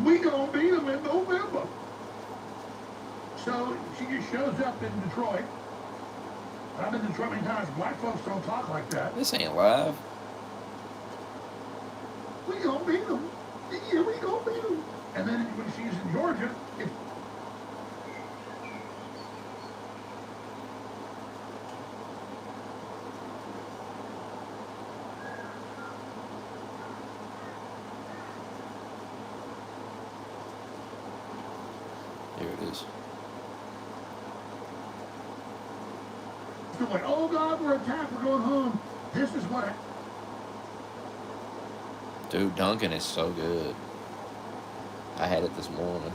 We gonna beat them in November. So she just shows up in Detroit. I've been to Detroit many times. Black folks don't talk like that. This ain't live. We gonna beat them. Yeah, we gonna beat them. And then when she's in Georgia, it, Here it is. they're like, oh God, we're attacked. We're going home. This is what. Dude, Dunkin' is so good. I had it this morning.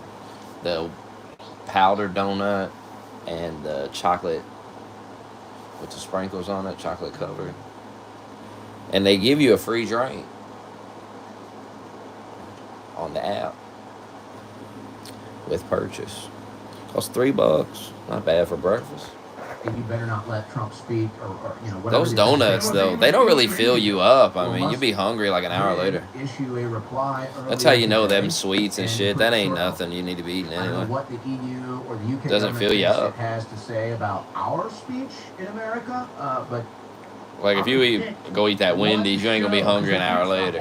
The powdered donut and the chocolate with the sprinkles on it, chocolate covered. And they give you a free drink on the app with purchase. Costs $3. Not bad for breakfast. You better not let Trump speak or whatever. Those donuts, though, they don't really fill you up. I mean, you'll be hungry like an hour later. Issue a reply. That's how you know them sweets and shit. That ain't nothing you need to be eating I don't know anyway. what the EU or the UK Doesn't fill you up. has to say about our speech in America, but Like if you go eat that Wendy's, you ain't gonna be hungry an hour later.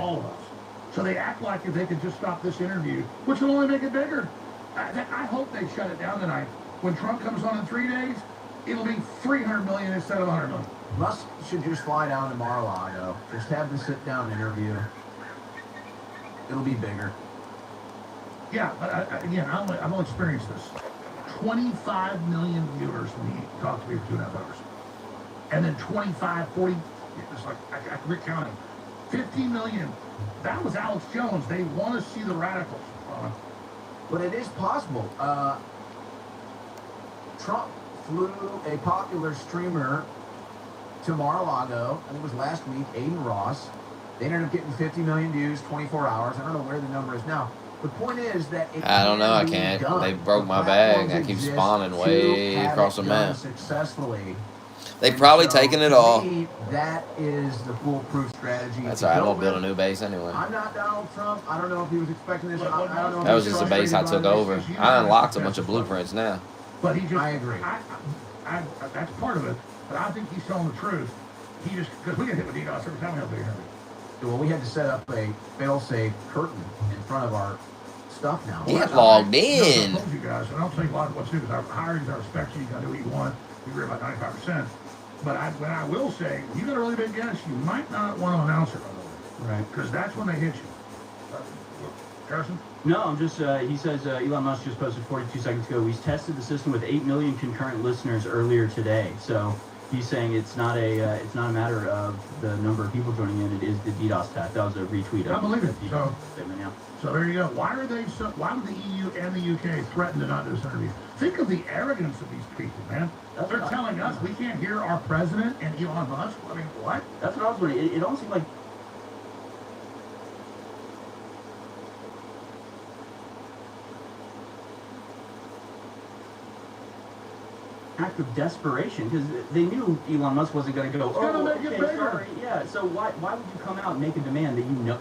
So they act like if they could just stop this interview, which will only make it bigger. I hope they shut it down tonight. When Trump comes on in 3 days, it'll be 300 million instead of 100 million. Musk should just fly down to Mar-a-Lago. Just have the sit-down interview. It'll be bigger. Yeah, but again, I'll experience this. 25 million viewers when he talked to me for 2.5 hours. And then 25, 40, it's like, we're counting. 50 million. That was Alex Jones. They want to see the radicals. But it is possible. Trump flew a popular streamer to Mar-a-Lago. I think it was last week. Aiden Ross. They ended up getting 50 million views, 24 hours. I don't know where the number is now. The point is that it I don't know. I can be can't. done. They broke The my bag. platforms I keep exist spawning to way have across it the done map. successfully. They've And probably so, taken it to all. me, that is the foolproof strategy. That's to all right. I'm go gonna build a with. new base anyway. I'm not Donald Trump. I don't know if he was expecting this. I don't know. if That was he's just the base I frustrated took by over. this. I unlocked a bunch of blueprints now. But he just, I agree. That's part of it. But I think he's telling the truth. He just, because we get hit with DDoS every time we have a big hurry. Well, we had to set up a fail-safe curtain in front of our stuff now. Get logged I in. told you guys, and I don't tell you a lot of what to do, because our hirings, our respect you, you got to do what you want. We agree about 95%. But when I will say, you got a really big guess, you might not want to announce it right away. Right. Because that's when they hit you. Harrison? No, I'm just, he says, Elon Musk just posted 42 seconds ago, he's tested the system with 8 million concurrent listeners earlier today. So he's saying it's not a matter of the number of people joining in, it is the DDoS attack. That was a retweet of I believe it. the So, statement, yeah. so there you go. Why would the EU and the UK threaten to not do this interview? Think of the arrogance of these people, man. They're telling us we can't hear our president and Elon Musk. I mean, what? That's what I was wondering. It almost seemed like act of desperation, because they knew Elon Musk wasn't going to go, gonna make it bigger. sorry. Yeah, so why would you come out and make a demand that you know?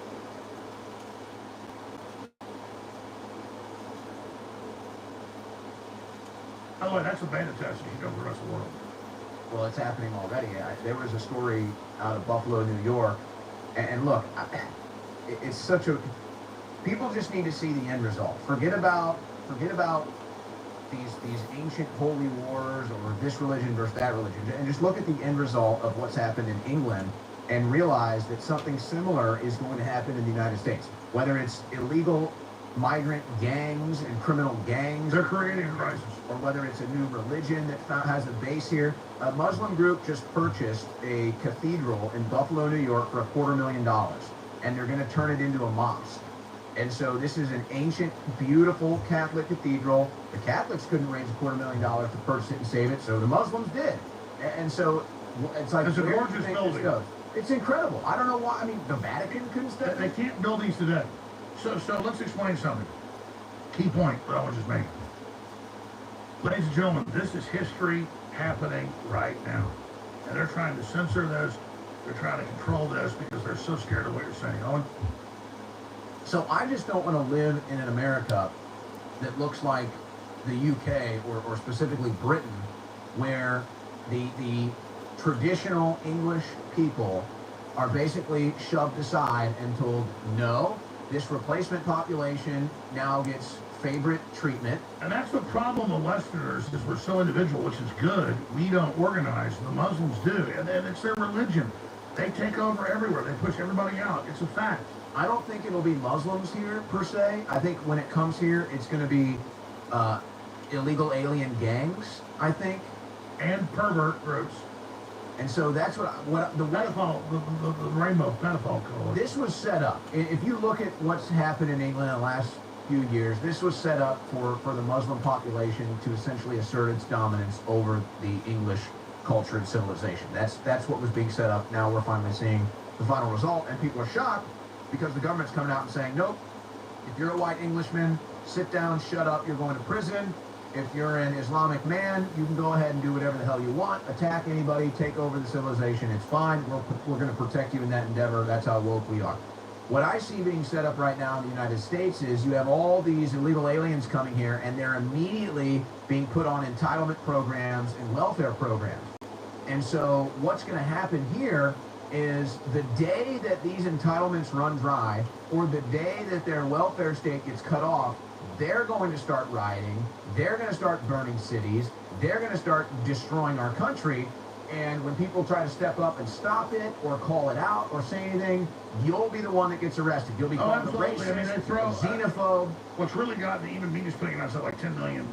By the way, that's a beta test. You can go to the rest of the world. Well, it's happening already. There was a story out of Buffalo, New York, and look, it's such a. People just need to see the end result. Forget about these ancient holy wars or this religion versus that religion, and just look at the end result of what's happened in England, and realize that something similar is going to happen in the United States. Whether it's illegal migrant gangs and criminal gangs, They're creating a crisis. or whether it's a new religion that has a base here. A Muslim group just purchased a cathedral in Buffalo, New York for $250,000, and they're going to turn it into a mosque. And so this is an ancient, beautiful Catholic cathedral. The Catholics couldn't raise $250,000 to purchase it and save it, so the Muslims did. And so it's like, It's a where do you gorgeous think building. this goes? It's incredible. I don't know why. I mean, the Vatican couldn't step They in. can't build these today. So let's explain something. Key point that I want to just make. Ladies and gentlemen, this is history happening right now. And they're trying to censor this. They're trying to control this because they're so scared of what you're saying. Owen? So I just don't want to live in an America that looks like the UK or specifically Britain, where the traditional English people are basically shoved aside and told, no, this replacement population now gets favorite treatment. And that's the problem with Westerners, is we're so individual, which is good. We don't organize. The Muslims do. And it's their religion. They take over everywhere. They push everybody out. It's a fact. I don't think it'll be Muslims here, per se. I think when it comes here, it's going to be illegal alien gangs, I think. And pervert groups. And so that's what the way The rainbow pedophile code. this was set up. If you look at what's happened in England in the last few years, this was set up for the Muslim population to essentially assert its dominance over the English culture and civilization. That's what was being set up. Now we're finally seeing the final result, and people are shocked because the government's coming out and saying, nope, if you're a white Englishman, sit down, shut up, you're going to prison. If you're an Islamic man, you can go ahead and do whatever the hell you want, attack anybody, take over the civilization, it's fine. We're going to protect you in that endeavor. That's how woke we are. What I see being set up right now in the United States is you have all these illegal aliens coming here, and they're immediately being put on entitlement programs and welfare programs. And so what's going to happen here is the day that these entitlements run dry, or the day that their welfare state gets cut off, they're going to start rioting, they're going to start burning cities, they're going to start destroying our country, and when people try to step up and stop it, or call it out, or say anything, you'll be the one that gets arrested. You'll be called a absolutely. I mean, they racist, throw- xenophobe. What's really gotten even me just putting out something like 10 million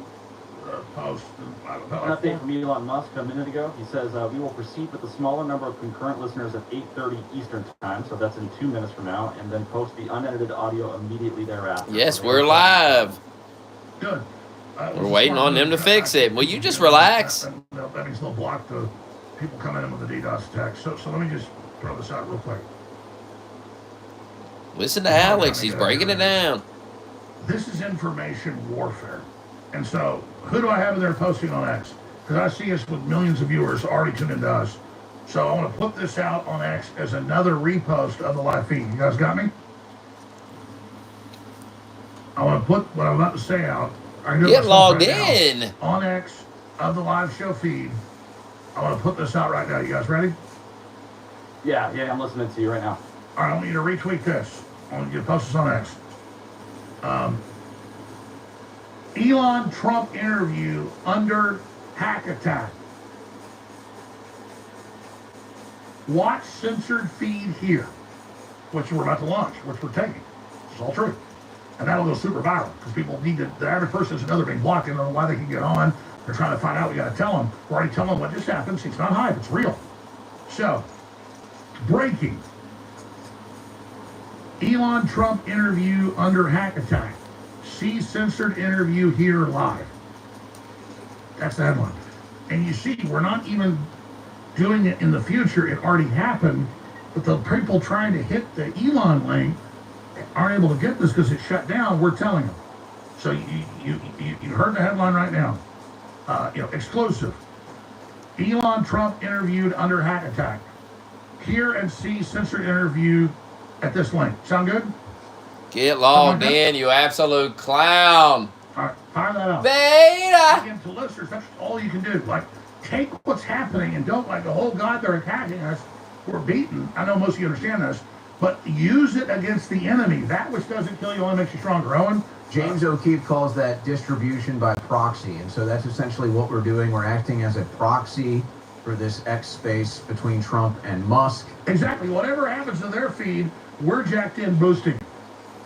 posts. An update from Elon Musk a minute ago. He says, we will proceed with a smaller number of concurrent listeners at 8:30 Eastern Time, so that's in 2 minutes from now, and then post the unedited audio immediately thereafter. Yes, we're live. Good. We're waiting on them to fix it. Will you just relax? That means they'll block the people coming in with the DDoS attacks. So let me just throw this out real quick. Listen to Alex. He's breaking it down. This is information warfare. And so who do I have in there posting on X? Because I see us with millions of viewers already tuned into us. So I want to put this out on X as another repost of the live feed. You guys got me? I want to put what I'm about to say out. Get logged in. On X of the live show feed. I want to put this out right now. You guys ready? Yeah, I'm listening to you right now. All right, I want you to retweet this. I want you to post this on X. Elon Trump interview under hack attack. Watch censored feed here, which we're about to launch, which we're taking. It's all true. And that'll go super viral because people need to, the average person doesn't know they're being blocked. They don't know why they can get on. They're trying to find out. We got to tell them. We're already telling them what just happened. It's not hype. It's real. So, breaking. Elon Trump interview under hack attack. See censored interview here live. That's the headline. And you see, we're not even doing it in the future. It already happened. But the people trying to hit the Elon link aren't able to get this because it's shut down. We're telling them. So you heard the headline right now. Exclusive. Elon Trump interviewed under hack attack. Hear and see censored interview at this link. Sound good? Get logged in, you absolute clown. All right, fire that up. Beta. Again, to listeners, that's all you can do. Like, take what's happening and don't like, oh God, they're attacking us. We're beaten. I know most of you understand this, but use it against the enemy. That which doesn't kill you only makes you stronger. Owen? James O'Keefe calls that distribution by proxy, and so that's essentially what we're doing. We're acting as a proxy for this X space between Trump and Musk. Exactly. Whatever happens to their feed, we're jacked in boosting.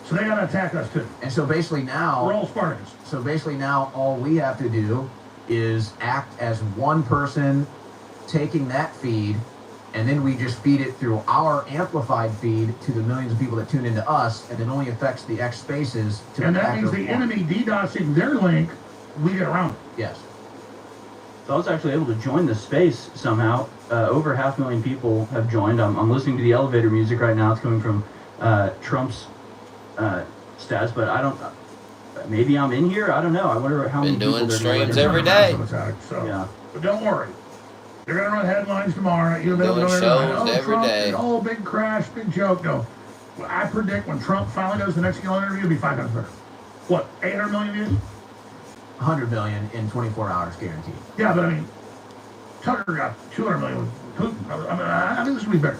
So they gotta attack us too. And so basically now, we're all Spartans. So basically now, all we have to do is act as one person taking that feed, and then we just feed it through our amplified feed to the millions of people that tune into us, and it only affects the X spaces. And that means the enemy DDoSing their link, we get around it. Yes. So I was actually able to join the space somehow. Over 500,000 people have joined. I'm listening to the elevator music right now. It's coming from Trump's stats, but I don't. Maybe I'm in here. I don't know. I wonder how many people doing they're streams every day. So, yeah. But don't worry. They're gonna run headlines tomorrow. Doing shows every Trump, day. Oh, big crash, big joke. No. Well, I predict when Trump finally does the next Elon interview, it'll be 5 times better. What? 800 million views? 100 million in 24 hours guaranteed. Yeah, but I mean, Tucker got 200 million with Putin. I think this will be better.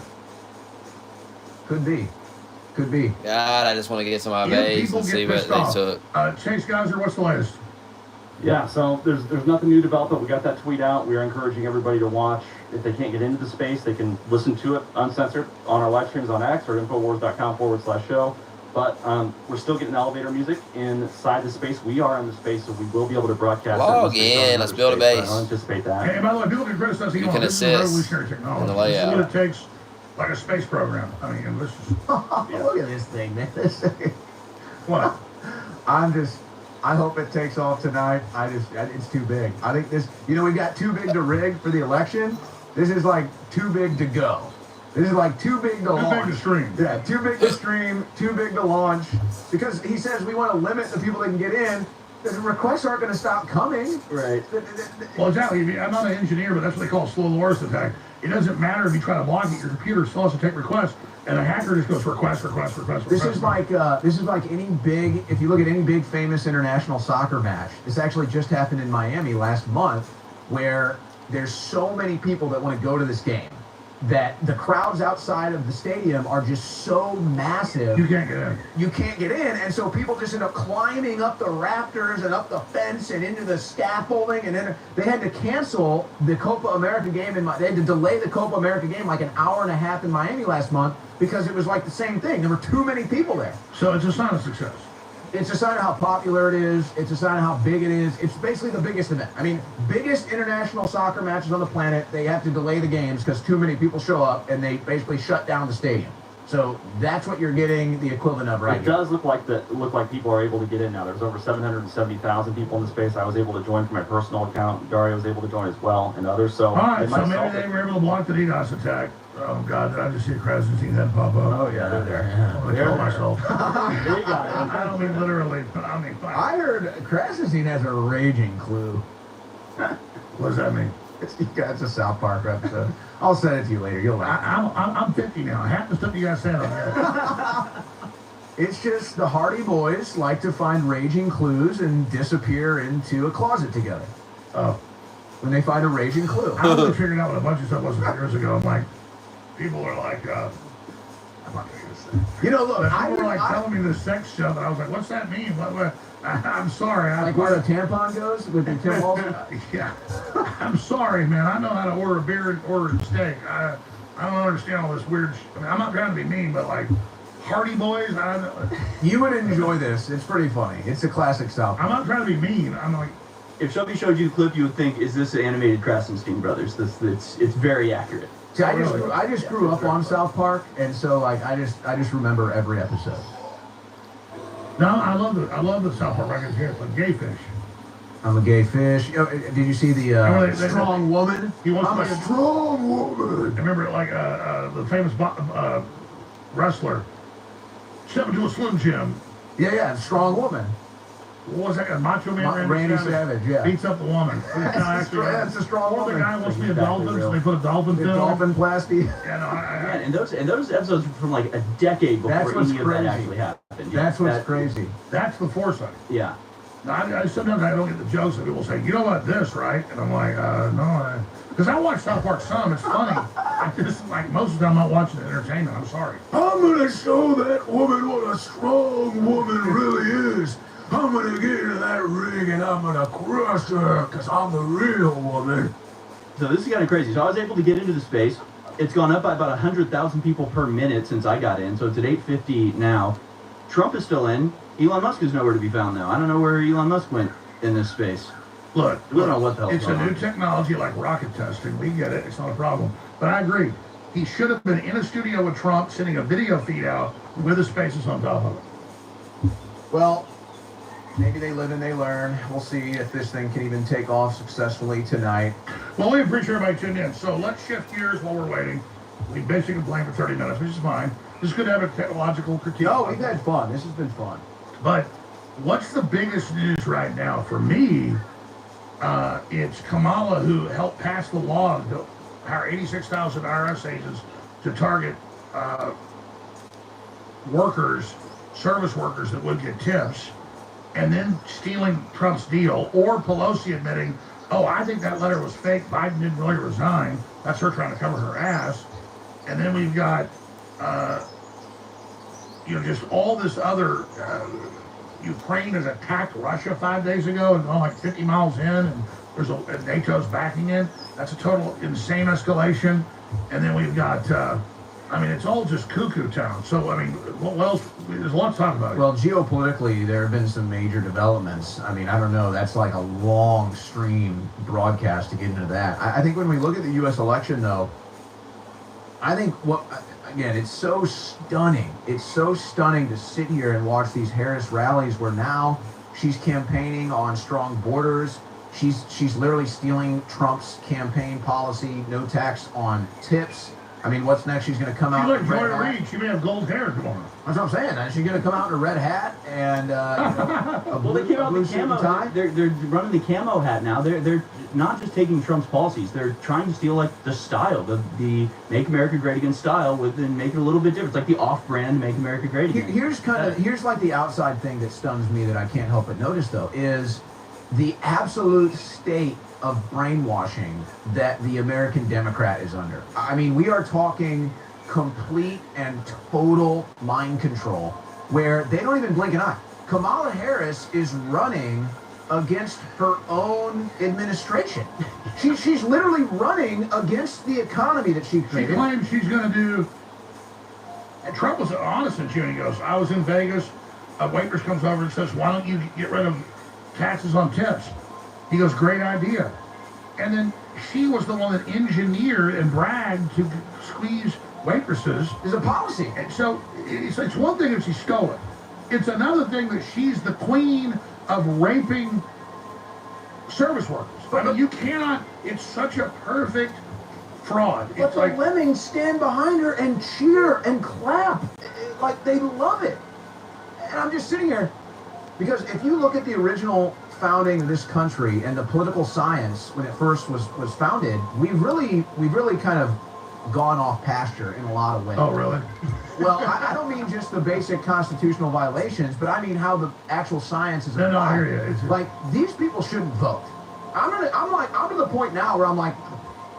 Could be. Could be. God, I just want to get some IBAs and see what they took. Chase Geyser, what's the latest? Yeah, so there's nothing new developed, but we got that tweet out. We are encouraging everybody to watch. If they can't get into the space, they can listen to it uncensored on our live streams on X or infowars.com/show. But we're still getting elevator music inside the space. We are in the space, so we will be able to broadcast. Log in. Let's build a base. I don't anticipate that. Hey, by the way, people can criticize You Elon. can This is assist revolutionary technology. in the This is layout. what it takes, like a space program. I mean, this is Look at this thing, man. what? I hope it takes off tonight. It's too big. I think this, we've got too big to rig for the election. This is like too big to go. This is like too big to launch. Too big to stream. Yeah, too big to stream, too big to launch. Because he says we want to limit the people that can get in. The requests aren't going to stop coming. Right. Well, exactly. I'm not an engineer, but that's what they call a slow Loris attack. It doesn't matter if you try to block it. Your computer still has to take requests, and a hacker just goes request. This is like any big. If you look at any big famous international soccer match, this actually just happened in Miami last month, where there's so many people that want to go to this game that the crowds outside of the stadium are just so massive. You can't get in. You can't get in, and so people just end up climbing up the rafters and up the fence and into the scaffolding, and then they had to cancel the Copa America game they had to delay the Copa America game like an hour and a half in Miami last month because it was like the same thing. There were too many people there. So it's a sign of success. It's a sign of how popular it is. It's a sign of how big it is. It's basically the biggest event. I mean, biggest international soccer matches on the planet. They have to delay the games because too many people show up, and they basically shut down the stadium. So that's what you're getting the equivalent of right It does look like people are able to get in now. There's over 770,000 people in the space. I was able to join from my personal account. Dario was able to join as well, and others. So all right, they might so maybe solve they it. were able to block the DDoS attack. Oh God, did I just see a Krasenstein head pop up? Oh yeah, they're there. I'm gonna kill myself. There you got it. I don't mean literally, but I mean fine. I heard Krasenstein has a raging clue. What does that mean? It's a South Park episode. I'll send it to you later. You'll laugh. I'm 50 now. Half the stuff you guys said on there. It's just the Hardy Boys like to find raging clues and disappear into a closet together. Oh. When they find a raging clue. I really figured out what a bunch of stuff was years ago. I'm like, people are like, I'm not gonna say. You know, look, People were like telling me this sex stuff, and I was like, what's that mean? What? I'm sorry. Like where the tampon goes with the Tim Walton? Yeah. I'm sorry, man. I know how to order a beer and order a steak. I don't understand all this weird I mean, I'm not trying to be mean, but like, Hardy Boys, I don't know. You would enjoy this. It's pretty funny. It's a classic South Park. I'm not trying to be mean. I'm like, If Shelby showed you the clip, you would think, is this the animated Krasenstein brothers? It's very accurate. See, I just grew up on South Park, and so like I just remember every episode. no, I love the South Park records here. It's like gay fish. I'm a gay fish. Did you see the strong woman? He wants I'm to a make a- strong woman. Remember, like the famous wrestler stepped into a Slim Jim. Yeah, strong woman. What was that guy? Macho Man Randy Savage, yeah. beats up the woman. That's a strong Or the woman. guy wants to be a Exactly dolphin, real. so they put a dolphin The film. dolphin plasty. Yeah, no, Yeah, and those episodes were from like a decade That's before what's any of crazy. that actually happened. Yeah, That's what's crazy. that's the foresight. Yeah. Now, sometimes I don't get the jokes that people say, you know what, this, right? And I'm like, no, because I watch South Park some, it's funny. I just, like, most of the time I'm not watching entertainment, I'm sorry. I'm gonna show that woman what a strong woman really is. I'm gonna get into that ring and I'm gonna crush her, cause I'm the real woman. So this is kind of crazy. So I was able to get into the space. It's gone up by about 100,000 people per minute since I got in. So it's at 8:50 now. Trump is still in. Elon Musk is nowhere to be found now. I don't know where Elon Musk went in this space. Look, We don't know what the hell's it's a going new on. technology like rocket testing. We get it, it's not a problem. But I agree. He should have been in a studio with Trump, sending a video feed out with the spaces on top of it. Well, maybe they live and they learn. We'll see if this thing can even take off successfully tonight. Well, we appreciate everybody tuning in. So let's shift gears while we're waiting. We basically playing for 30 minutes, which is fine. Just good to have a technological critique. No, we've had fun. This has been fun. But what's the biggest news right now for me? It's Kamala, who helped pass the law to hire 86,000 IRS agents to target workers, service workers that would get tips, and then stealing Trump's deal, or Pelosi admitting, oh, I think that letter was fake. Biden didn't really resign. That's her trying to cover her ass. And then we've got, just all this other. Ukraine has attacked Russia 5 days ago and gone like 50 miles in, and and NATO's backing it. That's a total insane escalation. And then we've got, it's all just cuckoo town. So, what else? There's a lot to talk about. Well, geopolitically, there have been some major developments. I don't know. That's like a long stream broadcast to get into that. I think when we look at the U.S. election, though, I think again, it's so stunning. It's so stunning to sit here and watch these Harris rallies where now she's campaigning on strong borders. She's literally stealing Trump's campaign policy, no tax on tips. What's next? She's going to come out She's in like a red Joy hat. Reid. She may have gold hair tomorrow. That's what I'm saying. And she's going to come out in a red hat and a Well, they came out blue with the suit and camo. tie. They're running the camo hat now. They're not just taking Trump's policies. They're trying to steal like the style, the Make America Great Again style, and make it a little bit different. It's like the off-brand Make America Great Again. Here's like the outside thing that stuns me that I can't help but notice though is the absolute state of brainwashing that the American Democrat is under. We are talking complete and total mind control where they don't even blink an eye. Kamala Harris is running against her own administration. She's literally running against the economy that she She created. claims she's going to do. And Trump was honest in June. He goes, I was in Vegas. A waitress comes over and says, why don't you get rid of taxes on tips? He goes, great idea. And then she was the one that engineered and bragged to squeeze waitresses Is a policy. And so it's one thing if she stole it. It's another thing that she's the queen of raping service workers. I mean, you cannot, it's such a perfect fraud. But It's the like, women stand behind her and cheer and clap. Like, they love it. And I'm just sitting here, because if you look at the original founding of this country and the political science when it first was founded, we've really kind of gone off pasture in a lot of ways. oh, really? Well, I don't mean just the basic constitutional violations, but I mean how the actual science is No, I applied. hear you. It's- Like, these people shouldn't vote. I'm to the point now where I'm like,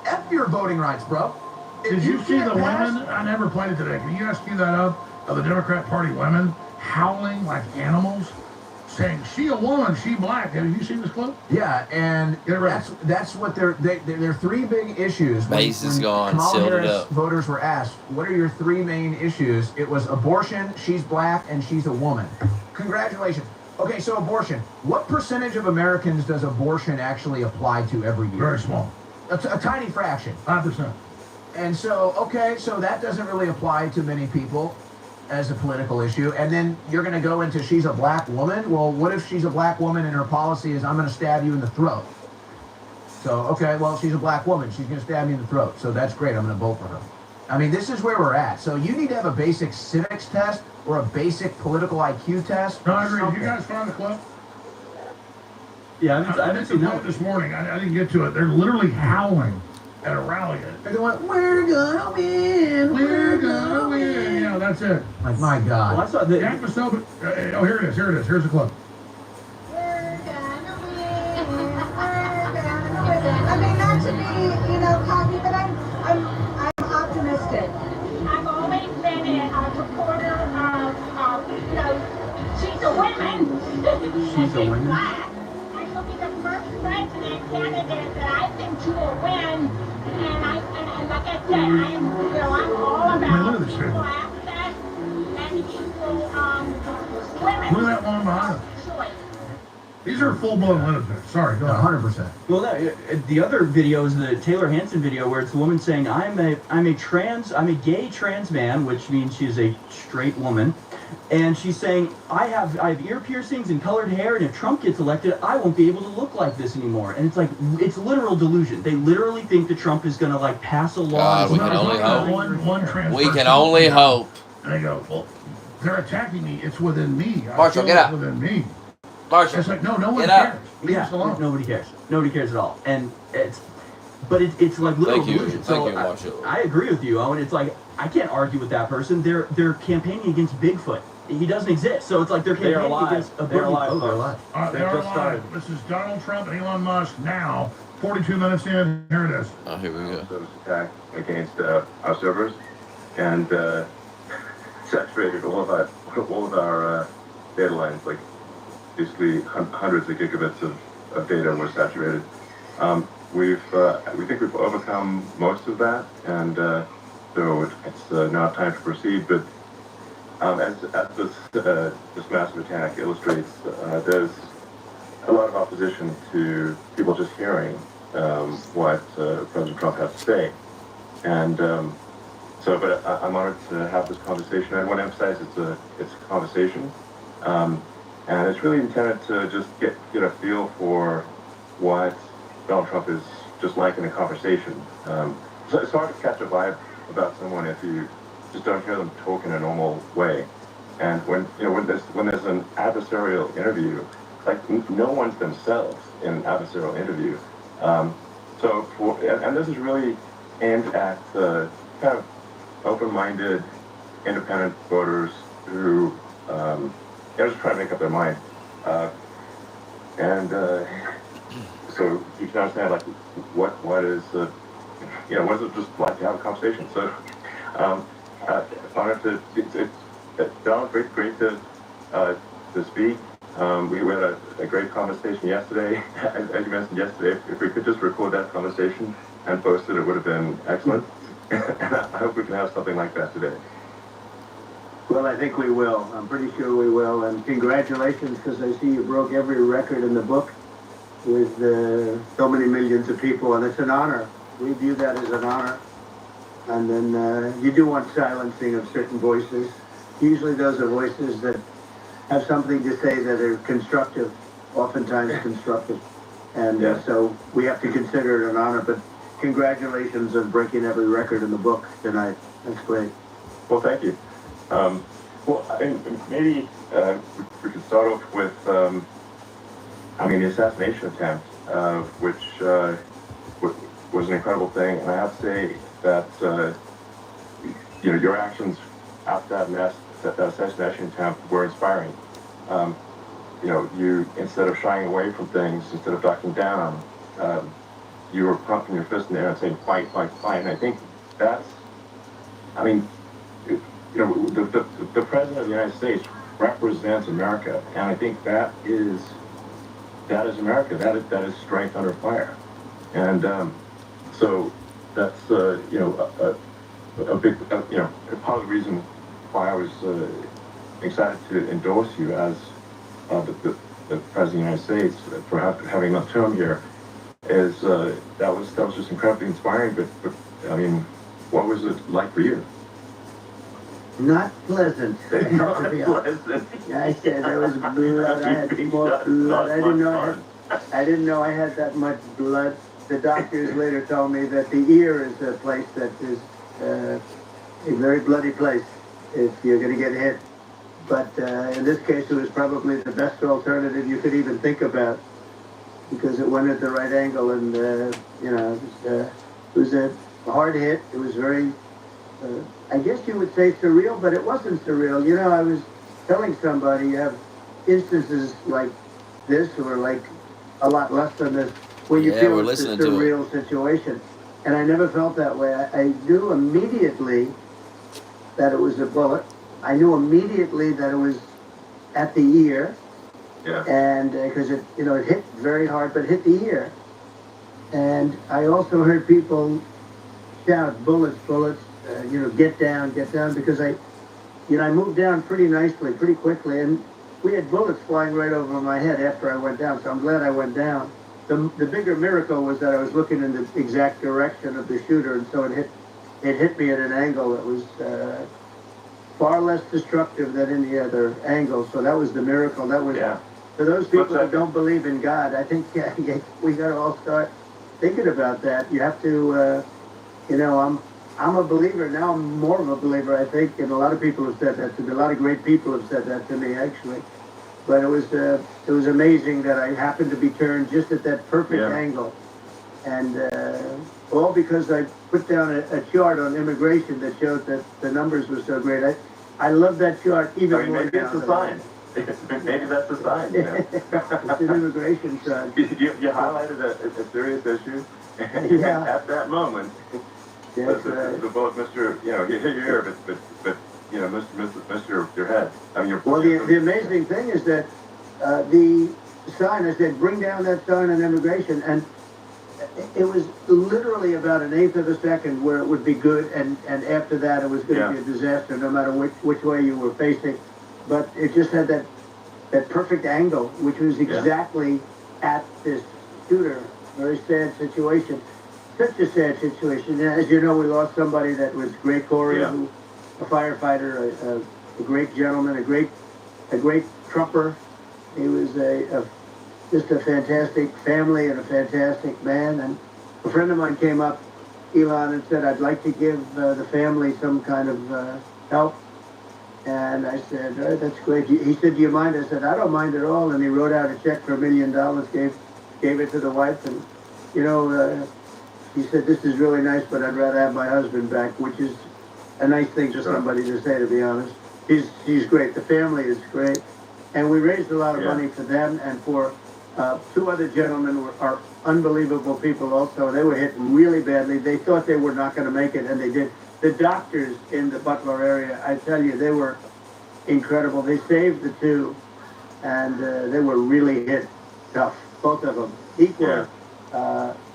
F your voting rights, bro. If Did you see can't the pass- women? I never played it today. Can you guys cue that up? Of the Democrat Party women howling like animals, saying, she a woman, she black. Have you seen this clip? Yeah, and Get it right. that's what their three big issues. Base is gone, Kamala sealed it Harris up. voters were asked, what are your three main issues? It was abortion, she's black, and she's a woman. Congratulations. Okay, so abortion. What percentage of Americans does abortion actually apply to every year? Very small. A tiny fraction. 5%. And so, okay, so that doesn't really apply to many people as a political issue. And then you're going to go into she's a black woman. Well, what if she's a black woman and her policy is I'm going to stab you in the throat? So, okay, well, she's a black woman. She's going to stab me in the throat. So that's great. I'm going to vote for her. I mean, this is where we're at. So you need to have a basic civics test or a basic political IQ test. No, I agree. Did Something. you guys find the clip? Yeah, I I haven't did seen the that. clip this morning. I didn't get to it. They're literally howling at a rally. They're going, we're gonna win. We're gonna win. Yeah, that's it. Like, my God. Well, I saw The the, episode. Oh, here it is. Here it is. Here's the clip. We're gonna win. We're gonna win. I mean, not to be, cocky, but I'm optimistic. I've always been a supporter of, she's a woman. She's a woman? Black. I will be the first president candidate that I think she will win. And like I said, I'm all Man, about look at this shit. equal access and equal, women. Look at that one behind us. Choice. These are full-blown lunatics. Sorry, go ahead. 100%. well, the other video is the Taylor Hanson video where it's the woman saying, I'm a gay trans man, which means she's a straight woman. And she's saying, I have ear piercings and colored hair, and if Trump gets elected, I won't be able to look like this anymore. And it's like, it's literal delusion. They literally think that Trump is going to like pass a law. God, we No, can only it's not hope. one trans We person. can only hope. And they go, well, they're attacking me. It's within me. I Marshall, feel get it's up. within me. Marshall, It's like, no one Get up. cares. Leave us alone. Nobody cares. Nobody cares at all. And it's like literal Thank you. delusion. Thank So you, Marshall. I agree with you, Owen. It's like, I can't argue with that person. They're campaigning against Bigfoot. He doesn't exist. So it's like they're They are campaigning alive. against a They are boogie. alive, Oh, they're folks. alive. They They are just live. started. This is Donald Trump and Elon Musk now. 42 minutes in. Here it is. Oh, here we go. Service attack against our servers and saturated all of our data lines, like basically hundreds of gigabits of data were saturated. We think we've overcome most of that, and so it's now time to proceed. But as this massive attack illustrates, there's a lot of opposition to people just hearing what President Trump has to say. And but I'm honored to have this conversation. I want to emphasize it's a conversation, and it's really intended to just get a feel for what Donald Trump is just like in a conversation. So it's hard to catch a vibe about someone if you just don't hear them talk in a normal way. And when there's an adversarial interview, like no one's themselves in an adversarial interview. And this is really aimed at the kind of open-minded, independent voters who just try to make up their mind. So you can understand like what is what is it just like to have a conversation. So honored to Donald, great to speak. We had a great conversation yesterday. As you mentioned yesterday, if we could just record that conversation and post it, it would have been excellent. And I hope we can have something like that today. Well, I think we will. I'm pretty sure we will. And congratulations, because I see you broke every record in the book with so many millions of people, and it's an honor. We view that as an honor. And then you do want silencing of certain voices. Usually those are voices that have something to say that are constructive, oftentimes constructive. And so we have to consider it an honor, but congratulations on breaking every record in the book tonight. That's great. Well, thank you. Maybe we could start off with, the assassination attempt, which was an incredible thing. And I have to say that, your actions after that assassination attempt were inspiring. You, instead of shying away from things, instead of ducking down, you were pumping your fist in the air and saying, fight, fight, fight. And I think that's, the President of the United States represents America. And I think that is America. That is strength under fire. And so that's, a big, part of the reason why I was excited to endorse you as the President of the United States for having enough term here is that was just incredibly inspiring. But what was it like for you? Not pleasant. Not pleasant. I said there was blood. I had more blood. I didn't know I had that much blood. The doctors later told me that the ear is a place that is a very bloody place if you're going to get hit. But in this case, it was probably the best alternative you could even think about because it went at the right angle, and it was a hard hit. It was very, I guess you would say surreal, but it wasn't surreal. I was telling somebody you have instances like this, or like a lot less than this, where you feel it's a surreal situation. And I never felt that way. I knew immediately that it was a bullet. I knew immediately that it was at the ear. Yeah. And because it hit very hard, but hit the ear. And I also heard people shout, bullets, bullets, get down, because I moved down pretty nicely, pretty quickly, and we had bullets flying right over my head after I went down, so I'm glad I went down. The bigger miracle was that I was looking in the exact direction of the shooter, and so it hit me at an angle that was far less destructive than any other angle, so that was the miracle. That was, for those people that don't believe in God, I think we got to all start thinking about that. You have to, I'm a believer, now I'm more of a believer, I think, and a lot of people have said that to me. A lot of great people have said that to me, actually. But it was amazing that I happened to be turned just at that perfect angle. And all because I put down a chart on immigration that showed that the numbers were so great. I love that chart even more. Maybe it's a sign. Maybe that's a sign. It's an immigration chart. You highlighted a serious issue, and at that moment, the bullet, Mr. You hit your ear, but missed your head. Well, the amazing thing is that the sign, I said, bring down that sign on immigration, and it was literally about an eighth of a second where it would be good, and after that it was going to be a disaster, no matter which way you were facing. But it just had that perfect angle, which was exactly at this shooter. Very sad situation. Such a sad situation. As you know, we lost somebody that was great, Corey, a firefighter, a great gentleman, a great trumper. He was just a fantastic family and a fantastic man. And a friend of mine came up, Elon, and said, I'd like to give the family some kind of help. And I said, that's great. He said, do you mind? I said, I don't mind at all. And he wrote out a check for $1 million, gave it to the wife. And, he said, this is really nice, but I'd rather have my husband back, which is a nice thing for somebody to say, to be honest. He's great. The family is great. And we raised a lot of money for them and for two other gentlemen who are unbelievable people also. They were hit really badly. They thought they were not going to make it, and they did. The doctors in the Butler area, I tell you, they were incredible. They saved the two, and they were really hit tough, both of them, equally.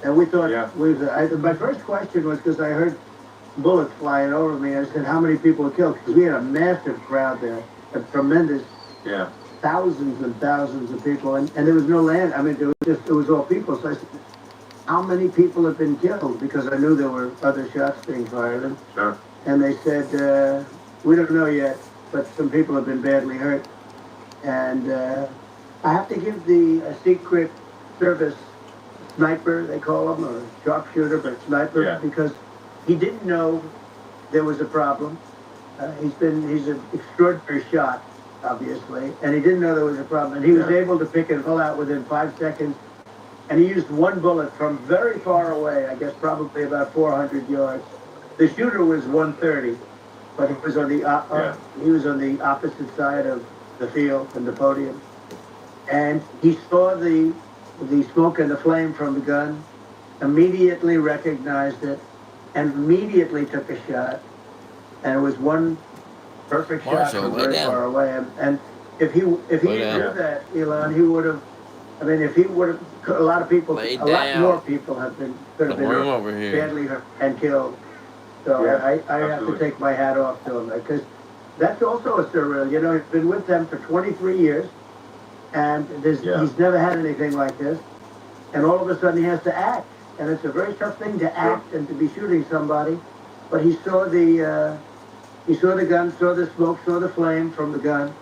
And we thought, my first question was, because I heard bullets flying over me, I said, how many people were killed? Because we had a massive crowd there, a tremendous, thousands and thousands of people, and there was no land. I mean, it was all people. So I said, how many people have been killed, because I knew there were other shots being fired. And they said, we don't know yet, but some people have been badly hurt. And I have to give the Secret Service sniper, they call him, or sharpshooter, but sniper, because he didn't know there was a problem. He's an extraordinary shot, obviously, and he didn't know there was a problem. And he was able to pick it all out within 5 seconds. And he used one bullet from very far away, I guess probably about 400 yards. The shooter was 130, but he was on the opposite side of the field and the podium. And he saw the smoke and the flame from the gun, immediately recognized it, and immediately took a shot. And it was one perfect shot from very far away. And if he didn't do that, Elon, he would have. I mean, if he would have, a lot of people, lot more people could have been badly hurt and killed. So I have to take my hat off to him, because that's also a surreal. You know, he's been with them for 23 years, and he's never had anything like this. And all of a sudden he has to act, and it's a very tough thing to act and to be shooting somebody. But he saw the gun, saw the smoke, saw the flame from the gun,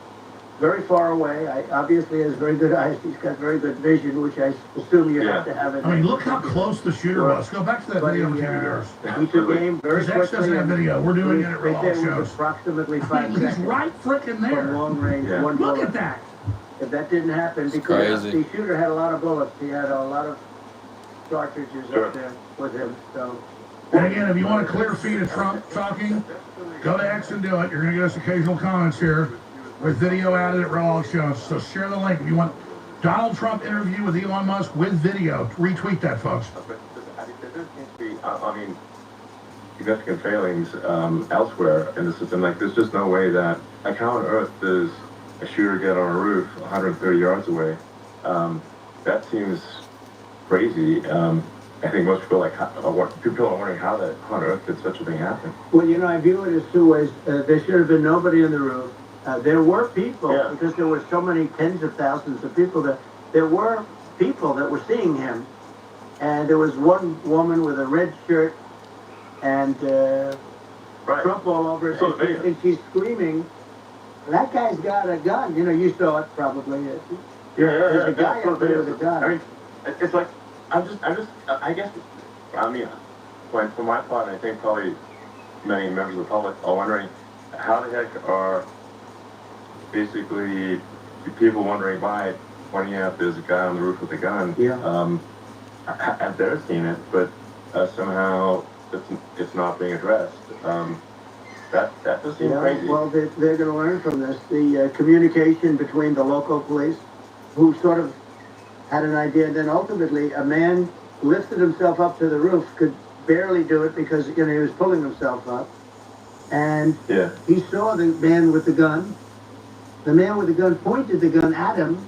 very far away. Obviously has very good eyes. He's got very good vision, which I assume you have to have. I mean, look how close the shooter was. Go back to that video for 2 years. He took aim very quickly. There's that video. We're doing it at real shows. Approximately 5 seconds. He's right freaking there. From long range, one Look bullet. at that. If that didn't happen, because the shooter had a lot of bullets, he had a lot of cartridges up there with him. So. And again, if you want a clear feed of Trump talking, go to X and do it. You're going to get us occasional comments here with video added at Raw Shows. So share the link. If you want Donald Trump interview with Elon Musk with video, retweet that, folks. I mean, there does seem to be, significant failings elsewhere in the system. Like, there's just no way that, like, how on earth does a shooter get on a roof 130 yards away? That seems crazy. I think most people people are wondering how on earth did such a thing happen. Well, you know, I view it as two ways. There should have been nobody in the room. There were people, because there were so many tens of thousands of people, there were people that were seeing him. And there was one woman with a red shirt and Trump all over her, and she's screaming, "That guy's got a gun." You know, you saw it probably. There's a guy up there with a gun. I mean, it's like, I guess, for my part, I think probably many members of the public are wondering, how the heck are basically people wondering why, pointing out there's a guy on the roof with a gun. I've never seen it, but somehow it's not being addressed. That does seem crazy. Well, they're going to learn from this. The communication between the local police, who sort of had an idea, and then ultimately a man lifted himself up to the roof, could barely do it because, you know, he was pulling himself up. And he saw the man with the gun. The man with the gun pointed the gun at him.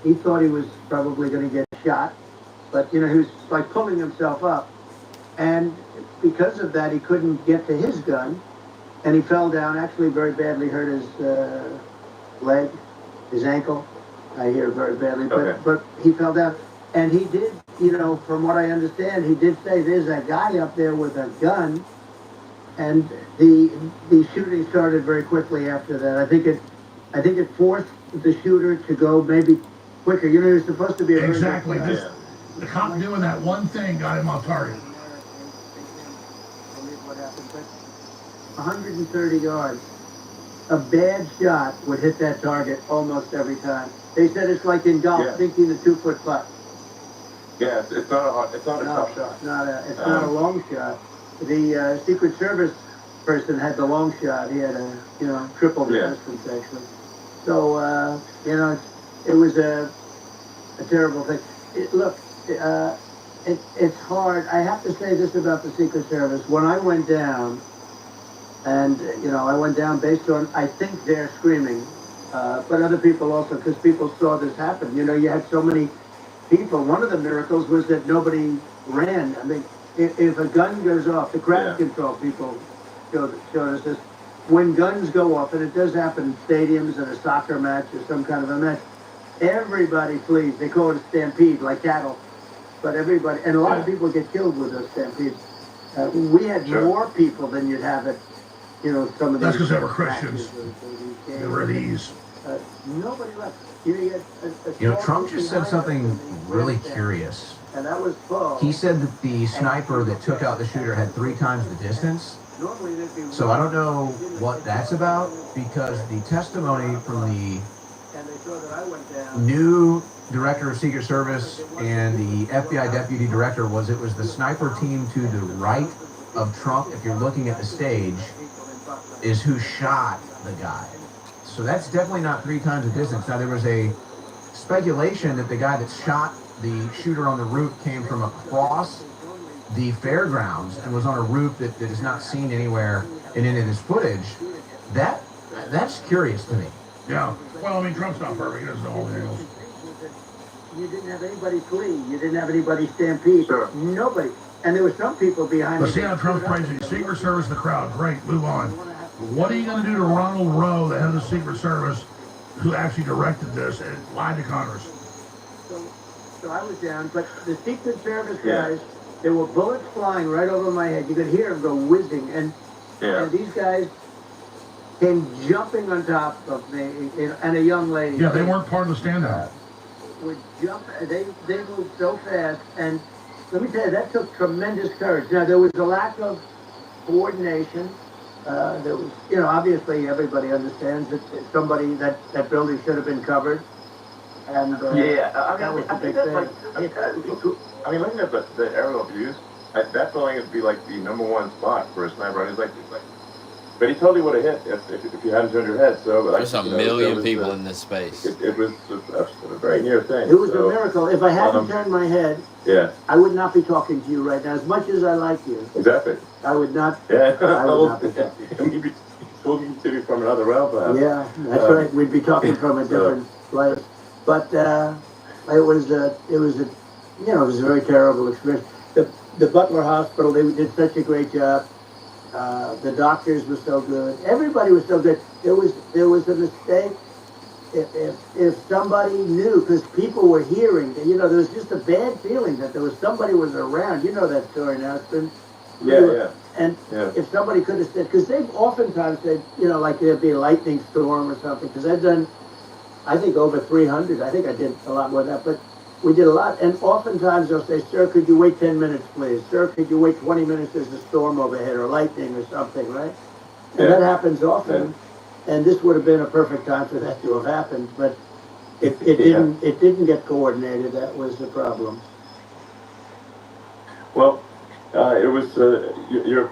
He thought he was probably going to get shot, but, you know, he was like pulling himself up. And because of that, he couldn't get to his gun, and he fell down, actually very badly hurt his leg, his ankle. I hear very badly, but he fell down. And he did, you know, from what I understand, he did say there's a guy up there with a gun, and the shooting started very quickly after that. I think it forced the shooter to go maybe quicker. You know, you're supposed to be a exactly. The cop doing that one thing got him off target. 130 yards. A bad shot would hit that target almost every time. They said it's like in golf, thinking the 2-foot putt. Yeah, it's not a tough shot. It's not a long shot. The Secret Service person had the long shot. He had triple the distance actually. So you know, it was a terrible thing. It's hard. I have to say this about the Secret Service. When I went down, and you know, I went down based on, I think they're screaming, but other people also, because people saw this happen. You know, you had so many people. One of the miracles was that nobody ran. I mean, if a gun goes off, the crowd control people showed us this. When guns go off, and it does happen in stadiums and a soccer match or some kind of a match, everybody flees. They call it a stampede, like cattle. but everybody, and a lot of people get killed with those stampedes. We had more people than you'd have at, some of That's these. because they were Christians. They were at ease. Nobody left. Trump just said something really curious. And that was full. He said that the sniper that took out the shooter had 3 times the distance. So I don't know what that's about, because the testimony from the new director of Secret Service and the FBI deputy director was it was the sniper team to the right of Trump, if you're looking at the stage, is who shot the guy. So that's definitely not 3 times the distance. Now, there was a speculation that the guy that shot the shooter on the roof came from across the fairgrounds and was on a roof that is not seen anywhere in any of this footage. That's curious to me. Yeah. Well, I mean, Trump's not perfect. He doesn't know all the angles. You didn't have anybody flee. You didn't have anybody stampede. Sure. Nobody. And there were some people behind. But see how Trump's praising Secret Service, the crowd. Great, move on. What are you going to do to Ronald Rowe, the head of the Secret Service, who actually directed this and lied to Congress? So I was down, but the Secret Service guys, there were bullets flying right over my head. You could hear them go whizzing, and these guys came jumping on top of me, and a young lady. Yeah, they weren't part of the stand-up. Would jump. They moved so fast, and let me tell you, that took tremendous courage. Now there was a lack of coordination. There was, obviously everybody understands that somebody that building should have been covered. And that was the big thing. Looking at the aerial views, that's only going to be like the #1 spot for a sniper. And but he totally would have hit if you hadn't turned your head. So there's a million people in this space. It was a very near thing. It was a miracle. If I hadn't turned my head, I would not be talking to you right now. As much as I like you, exactly. I would not. Yeah. I would not be talking. You'd be talking to you from another realm, perhaps. Yeah, that's right. We'd be talking from a different place. But it was a very terrible experience. The Butler Hospital, they did such a great job. The doctors were so good. Everybody was so good. There was a mistake. If somebody knew, because people were hearing, there was just a bad feeling that there was somebody was around. You know that story now. It's been And if somebody could have said, because they've oftentimes said, like there'd be a lightning storm or something. Because I've done, I think, over 300. I think I did a lot more than that, but we did a lot. And oftentimes they'll say, "Sir, could you wait 10 minutes, please? Sir, could you wait 20 minutes? There's a storm overhead or lightning or something," right? And that happens often. And this would have been a perfect time for that to have happened, but it didn't get coordinated. That was the problem. Well, it was your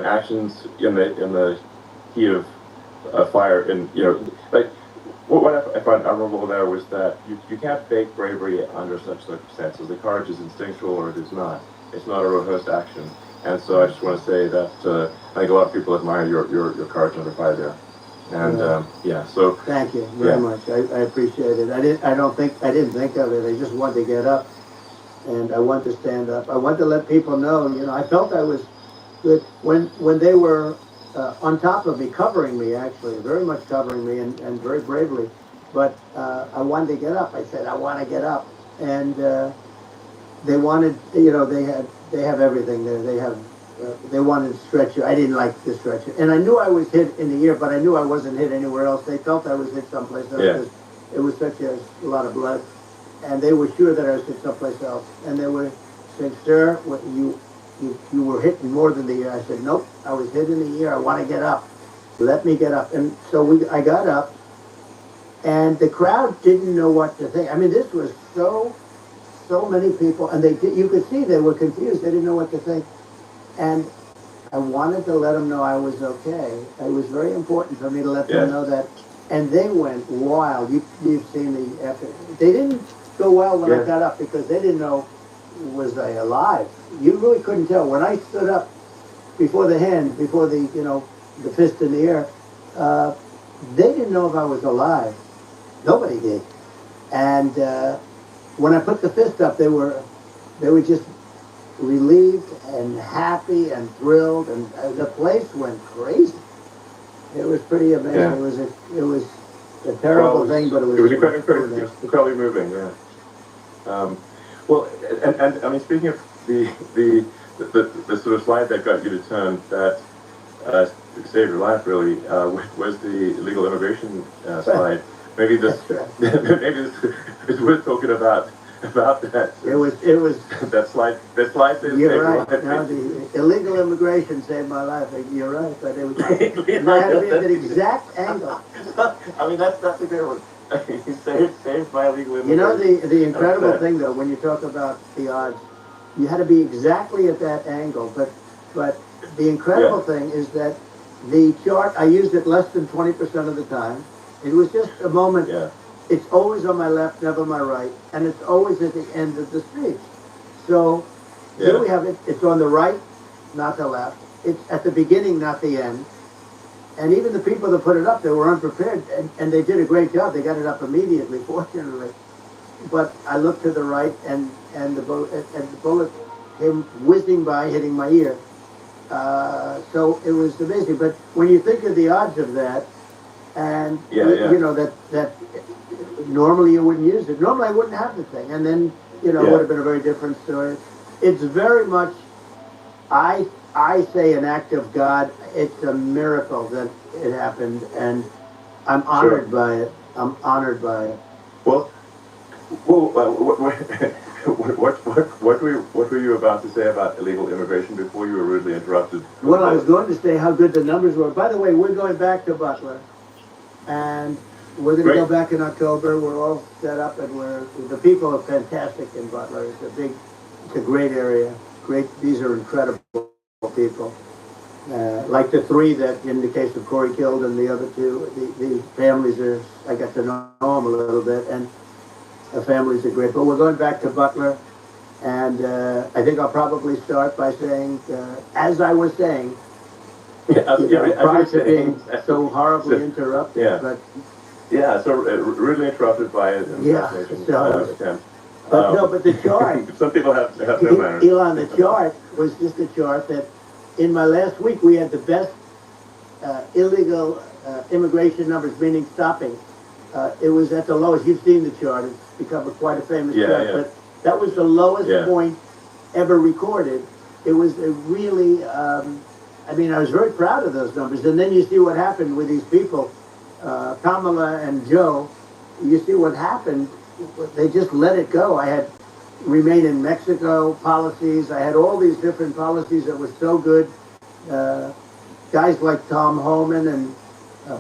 actions in the heat of fire, and what I find admirable there was that you can't fake bravery under such circumstances. The courage is instinctual or it is not. It's not a rehearsed action. And so I just want to say that I think a lot of people admire your courage under fire there. And so thank you very much. I appreciate it. I didn't think of it. I just wanted to get up, and I wanted to stand up. I wanted to let people know. I felt I was good when they were on top of me, covering me, actually, very much covering me, and very bravely. But I wanted to get up. I said, I want to get up, and they wanted. They have everything there. They wanted to stretch you. I didn't like the stretcher. And I knew I was hit in the ear, but I knew I wasn't hit anywhere else. They felt I was hit someplace else because it was such a lot of blood. And they were sure that I was hit someplace else. And they were saying, "Sir, you were hit more than the ear." I said, "Nope, I was hit in the ear. I want to get up. Let me get up." And so I got up, and the crowd didn't know what to think. I mean, this was so many people, and you could see they were confused. They didn't know what to think. And I wanted to let them know I was okay. It was very important for me to let them know that. And they went wild. You've seen the effort. They didn't go wild when I got up because they didn't know, was I alive? You really couldn't tell. When I stood up before the fist in the air, they didn't know if I was alive. Nobody did. And when I put the fist up, they were just relieved and happy and thrilled, and the place went crazy. It was pretty amazing. It was a terrible thing, but it was incredibly moving. Yeah. Well, and I mean, speaking of the sort of slide that got you to turn that saved your life really was the illegal immigration slide. Maybe this maybe this is worth talking about that. It was that slide saved you're your right. life. No, the illegal immigration saved my life. You're right, but it was and I had to be at that exact angle. I mean, that's a good one. saved by illegal immigration. You know the incredible thing though, when you talk about the odds, you had to be exactly at that angle. But the incredible thing is that the chart, I used it less than 20% of the time. It was just a moment. Yeah. It's always on my left, never my right, and it's always at the end of the street. So here we have it. It's on the right, not the left. It's at the beginning, not the end. And even the people that put it up, they were unprepared, and they did a great job. They got it up immediately, fortunately. But I looked to the right, and the bullet came whizzing by, hitting my ear. So it was amazing. But when you think of the odds of that, and you know that normally you wouldn't use it. Normally I wouldn't have the thing, and then it would have been a very different story. It's very much, I say, an act of God. It's a miracle that it happened, and I'm honored by it. I'm honored by it. Well, what were you about to say about illegal immigration before you were rudely interrupted? Well, I was going to say how good the numbers were. By the way, we're going back to Butler, and we're going to go back in October. We're all set up, and the people are fantastic in Butler. It's a great area. These are incredible people. Like the three that, in the case of Corey killed, and the other two, the families are. I got to know them a little bit, and the families are great. But we're going back to Butler, and I think I'll probably start by saying, as I was saying, prior to being so horribly interrupted. But so rudely interrupted by an assassination attempt. But no, but the chart. Some people have no manners. Elon, the chart was just a chart that, in my last week, we had the best illegal immigration numbers, meaning stopping. It was at the lowest. You've seen the chart. It's become quite a famous chart. But that was the lowest point ever recorded. It was a really, I mean, I was very proud of those numbers. And then you see what happened with these people, Kamala and Joe. You see what happened. They just let it go. I had remain in Mexico policies. I had all these different policies that were so good. Guys like Tom Homan and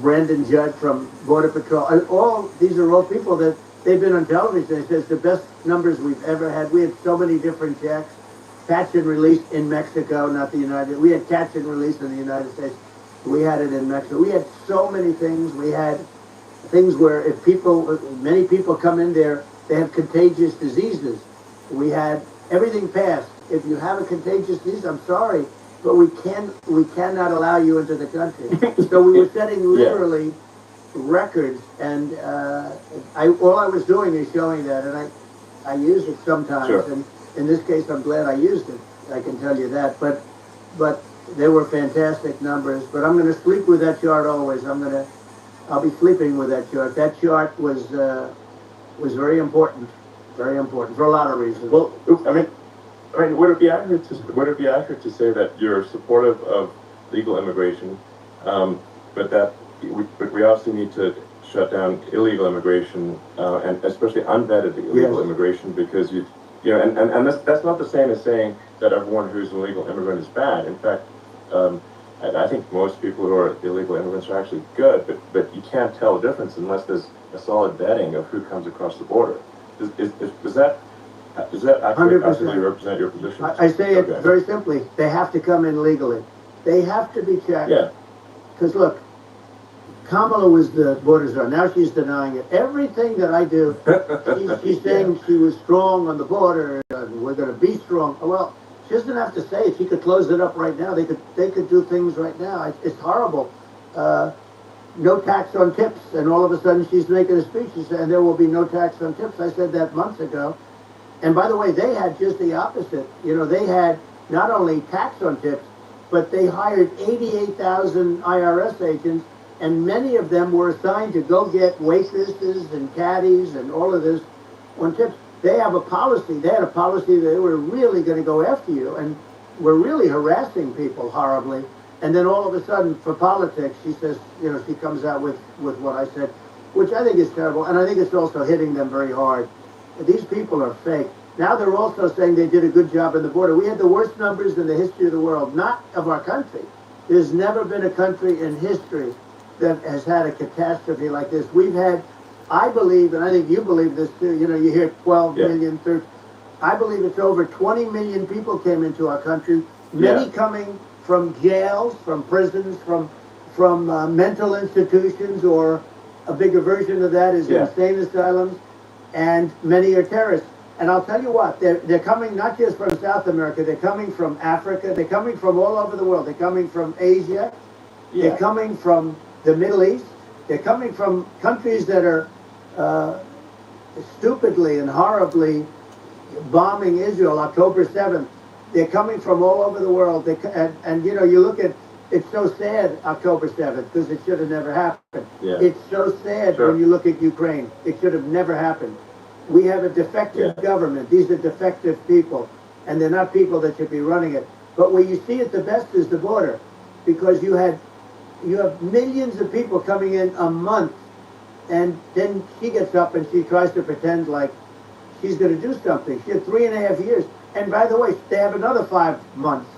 Brandon Judd from Border Patrol. These are all people that they've been on television. They say it's the best numbers we've ever had. We had so many different checks. Catch and release in Mexico, not the United. We had catch and release in the United States. We had it in Mexico. We had so many things. We had things where many people come in there, they have contagious diseases. We had everything passed. If you have a contagious disease, I'm sorry, but we cannot allow you into the country. So we were setting literally records, and all I was doing is showing that, and I use it sometimes, and in this case, I'm glad I used it. I can tell you that, but they were fantastic numbers. But I'm going to sleep with that chart always. I'll be sleeping with that chart. That chart was very important for a lot of reasons. Well, I mean, would it be accurate to say that you're supportive of legal immigration, but we also need to shut down illegal immigration, and especially unvetted illegal immigration, because and that's not the same as saying that everyone who's an illegal immigrant is bad. In fact, I think most people who are illegal immigrants are actually good, but you can't tell the difference unless there's a solid vetting of who comes across the border. Does that absolutely represent your position? I say it very simply. They have to come in legally. They have to be checked. Yeah. Because look, Kamala was the border czar. Now she's denying it. Everything that I do, she's saying she was strong on the border, and we're going to be strong. Well, she doesn't have to say it. She could close it up right now. They could do things right now. It's horrible. No tax on tips, and all of a sudden she's making a speech and saying there will be no tax on tips. I said that months ago. And by the way, they had just the opposite. They had not only tax on tips, but they hired 88,000 IRS agents, and many of them were assigned to go get waitresses and caddies and all of this on tips. they have a policy. They had a policy that they were really going to go after you and were really harassing people horribly. And then all of a sudden, for politics, she says, you know, she comes out with what I said, which I think is terrible. And I think it's also hitting them very hard. These people are fake. Now they're also saying they did a good job on the border. We had the worst numbers in the history of the world, not of our country. There's never been a country in history that has had a catastrophe like this. We've had, I believe, and I think you believe this too, you know, you hear 12 million, 13, I believe it's over 20 million people came into our country, many coming from jails, from prisons, from mental institutions, or a bigger version of that is insane asylums, and many are terrorists. And I'll tell you what, they're coming not just from South America, they're coming from Africa, they're coming from all over the world. They're coming from Asia, they're coming from the Middle East, they're coming from countries that are stupidly and horribly bombing Israel October 7th. They're coming from all over the world. And you know, you look at, it's so sad, October 7th, because it should have never happened. It's so sad when you look at Ukraine. It should have never happened. We have a defective government. These are defective people, and they're not people that should be running it. But where you see it the best is the border, because you have millions of people coming in a month, and then she gets up and she tries to pretend like she's going to do something. She had 3.5 years, and by the way, they have another 5 months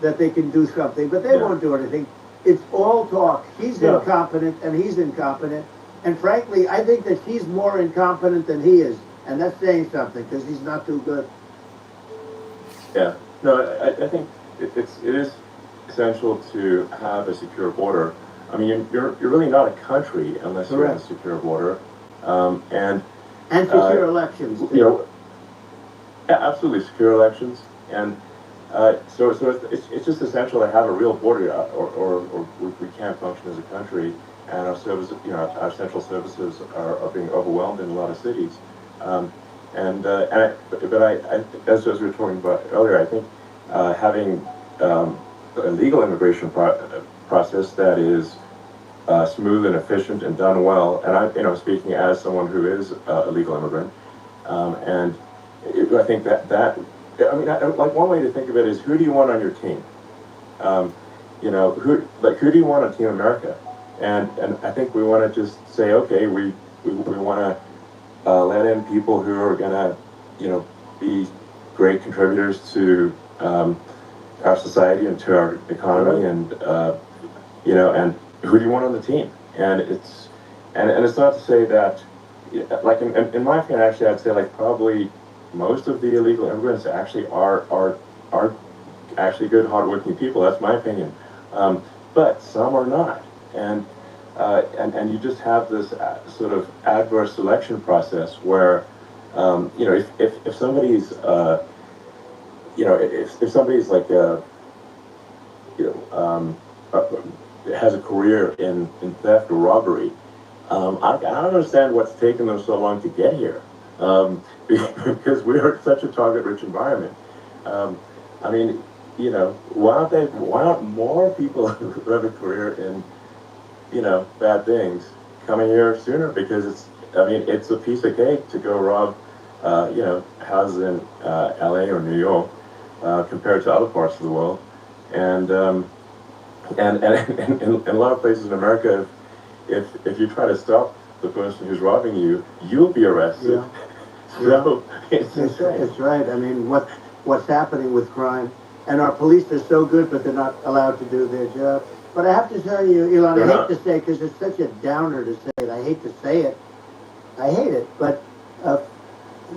that they can do something, but they won't do anything. It's all talk. She's incompetent, and he's incompetent, and frankly, I think that she's more incompetent than he is. And that's saying something, because he's not too good. Yeah. No, I think it is essential to have a secure border. I mean, you're really not a country unless you have a secure border. And secure elections. You know, absolutely secure elections. And so it's just essential to have a real border, or we can't function as a country. And our service, you know, our central services are being overwhelmed in a lot of cities. But as we were talking about earlier, I think having a legal immigration process that is smooth and efficient and done well, and I, you know, speaking as someone who is a legal immigrant, I think that I mean, like one way to think of it is, who do you want on your team? You know, who do you want on Team America? And I think we want to just say, okay, we want to let in people who are going to, you know, be great contributors to our society and to our economy, and you know, and who do you want on the team? And it's not to say that, like in my opinion, actually, I'd say like probably most of the illegal immigrants actually are actually good, hardworking people. That's my opinion. But some are not, and you just have this sort of adverse selection process where, you know, if somebody's, you know, if somebody's like, you know, has a career in theft or robbery, I don't understand what's taken them so long to get here, because we're such a target-rich environment. I mean, you know, why aren't more people who have a career in, you know, bad things coming here sooner? Because it's a piece of cake to go rob, you know, houses in LA or New York compared to other parts of the world, and in a lot of places in America, if you try to stop the person who's robbing you, you'll be arrested. Yeah. So it's right. I mean, what's happening with crime, and our police are so good, but they're not allowed to do their job. But I have to tell you, Elon, I hate to say, because it's such a downer to say it. I hate to say it. I hate it, but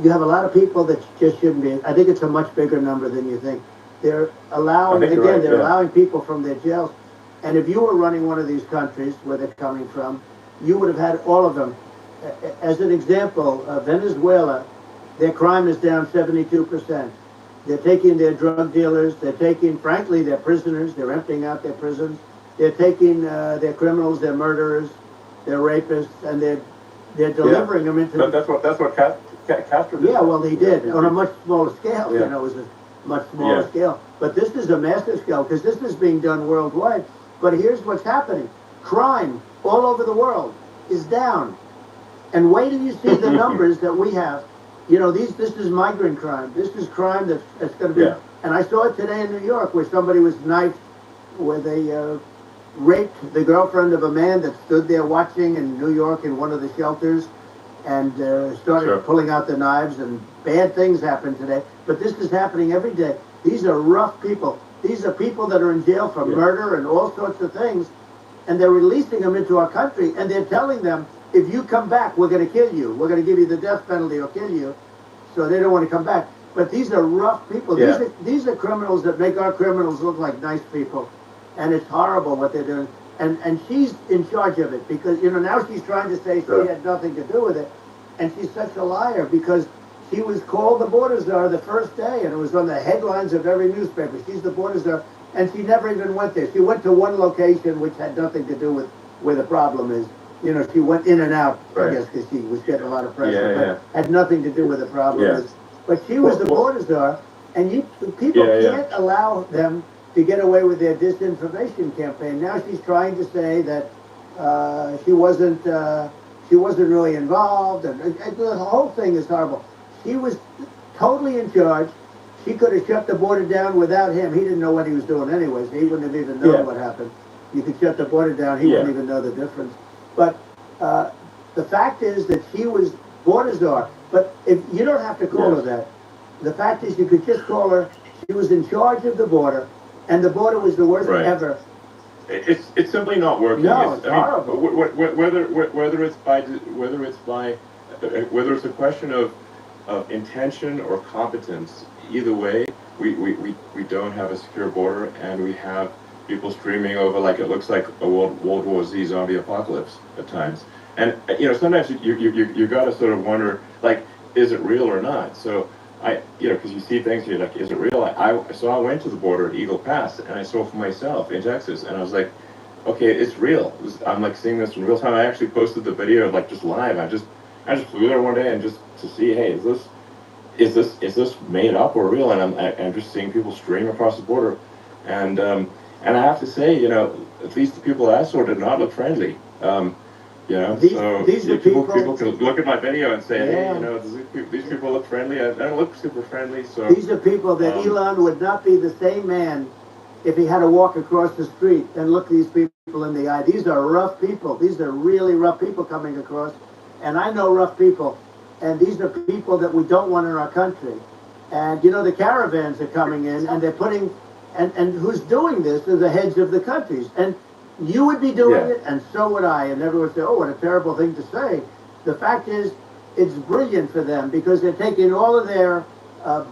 you have a lot of people that just shouldn't be. I think it's a much bigger number than you think. They're allowing, again, right, they're allowing people from their jails. And if you were running one of these countries where they're coming from, you would have had all of them. As an example, Venezuela, their crime is down 72%. They're taking their drug dealers, they're taking, frankly, their prisoners, they're emptying out their prisons. They're taking their criminals, their murderers, their rapists, and they're delivering them into... That's what Castro did. Yeah, well, he did, on a much smaller scale. You know, it was a much smaller scale. But this is a massive scale, because this is being done worldwide. But here's what's happening. Crime all over the world is down. And wait till you see the numbers that we have this is migrant crime. This is crime that's going to be. Yeah. And I saw it today in New York where somebody was knifed, where they raped the girlfriend of a man that stood there watching in New York in one of the shelters, and started pulling out the knives, and bad things happened today. But this is happening every day. These are rough people. These are people that are in jail for murder and all sorts of things, and they're releasing them into our country, and they're telling them, if you come back, we're going to kill you. We're going to give you the death penalty or kill you. So they don't want to come back. But these are rough people. Yeah. These are criminals that make our criminals look like nice people. And it's horrible what they're doing. And she's in charge of it because, now she's trying to say she had nothing to do with it. And she's such a liar because she was called the border czar the first day, and it was on the headlines of every newspaper. She's the border czar, and she never even went there. She went to one location which had nothing to do with where the problem is. She went in and out, I guess, because she was getting a lot of pressure, but had nothing to do with the problem. Is. But she was the border czar, and people can't allow them to get away with their disinformation campaign. Now she's trying to say that she wasn't really involved, and the whole thing is horrible. He was totally in charge. She could have shut the border down without him. He didn't know what he was doing anyways. He wouldn't have even known what happened. You could shut the border down. He wouldn't even know the difference. But the fact is that she was border czar. But if you don't have to call her that. The fact is you could just call her, she was in charge of the border, and the border was the worst ever. It's simply not working. No, it's horrible. Whether it's a question of intention or competence, either way, we don't have a secure border, and we have people streaming over like it looks like a World War Z zombie apocalypse at times. And sometimes you got to sort of wonder, like, is it real or not? So because you see things, you're like, is it real? So I went to the border at Eagle Pass, and I saw for myself in Texas, and I was like, okay, it's real. I'm like seeing this in real time. I actually posted the video of like just live. I just flew there one day and just to see, hey, is this made up or real? And I'm just seeing people stream across the border, and I have to say, at least the people I saw did not look friendly. These people can look at my video and say, hey, these people look friendly. I don't look super friendly. So these are people that Elon would not be the same man if he had to walk across the street and look these people in the eye. These are rough people. These are really rough people coming across. And I know rough people. And these are people that we don't want in our country. And, the caravans are coming in, and they're putting, and who's doing this are the heads of the countries. And you would be doing it, and so would I. And everyone would say, oh, what a terrible thing to say. The fact is, it's brilliant for them because they're taking all of their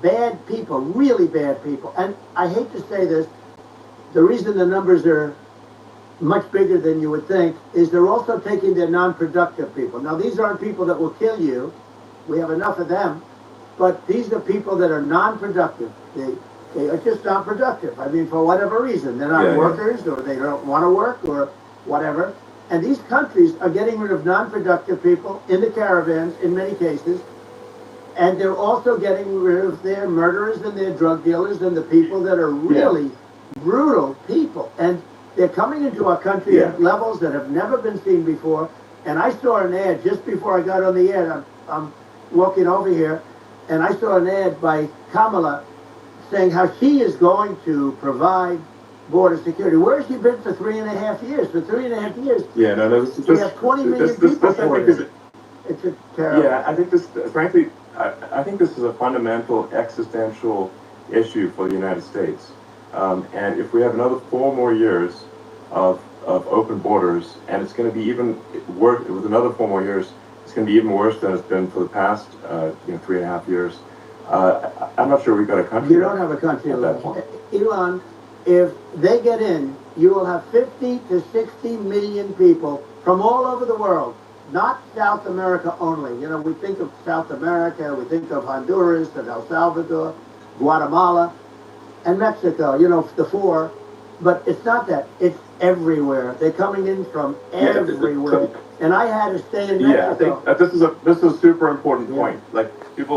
bad people, really bad people. And I hate to say this, the reason the numbers are much bigger than you would think is they're also taking their non-productive people. Now, these aren't people that will kill you. We have enough of them. But these are people that are non-productive. They are just not productive. I mean, for whatever reason. They're not workers, or they don't want to work, or whatever. And these countries are getting rid of non-productive people in the caravans, in many cases. And they're also getting rid of their murderers and their drug dealers and the people that are really brutal people. And they're coming into our country at levels that have never been seen before. And I saw an ad just before I got on the air. I'm walking over here, and I saw an ad by Kamala saying how she is going to provide border security. Where has she been for 3.5 years? For 3.5 years, we have 20 million people for it. It's a terrible. Yeah, I think this, frankly, I think this is a fundamental existential issue for the United States. And if we have another 4 more years of open borders, and it's going to be even worse with another 4 more years, it's going to be even worse than it's been for the past 3.5 years. I'm not sure we've got a country. You don't have a country at that point. Elon, if they get in, you will have 50 to 60 million people from all over the world, not South America only. We think of South America, we think of Honduras and El Salvador, Guatemala, and Mexico, the 4. But it's not that. It's everywhere. They're coming in from everywhere. And I had to stay in Mexico. Yeah, I think this is a super important point. Like, people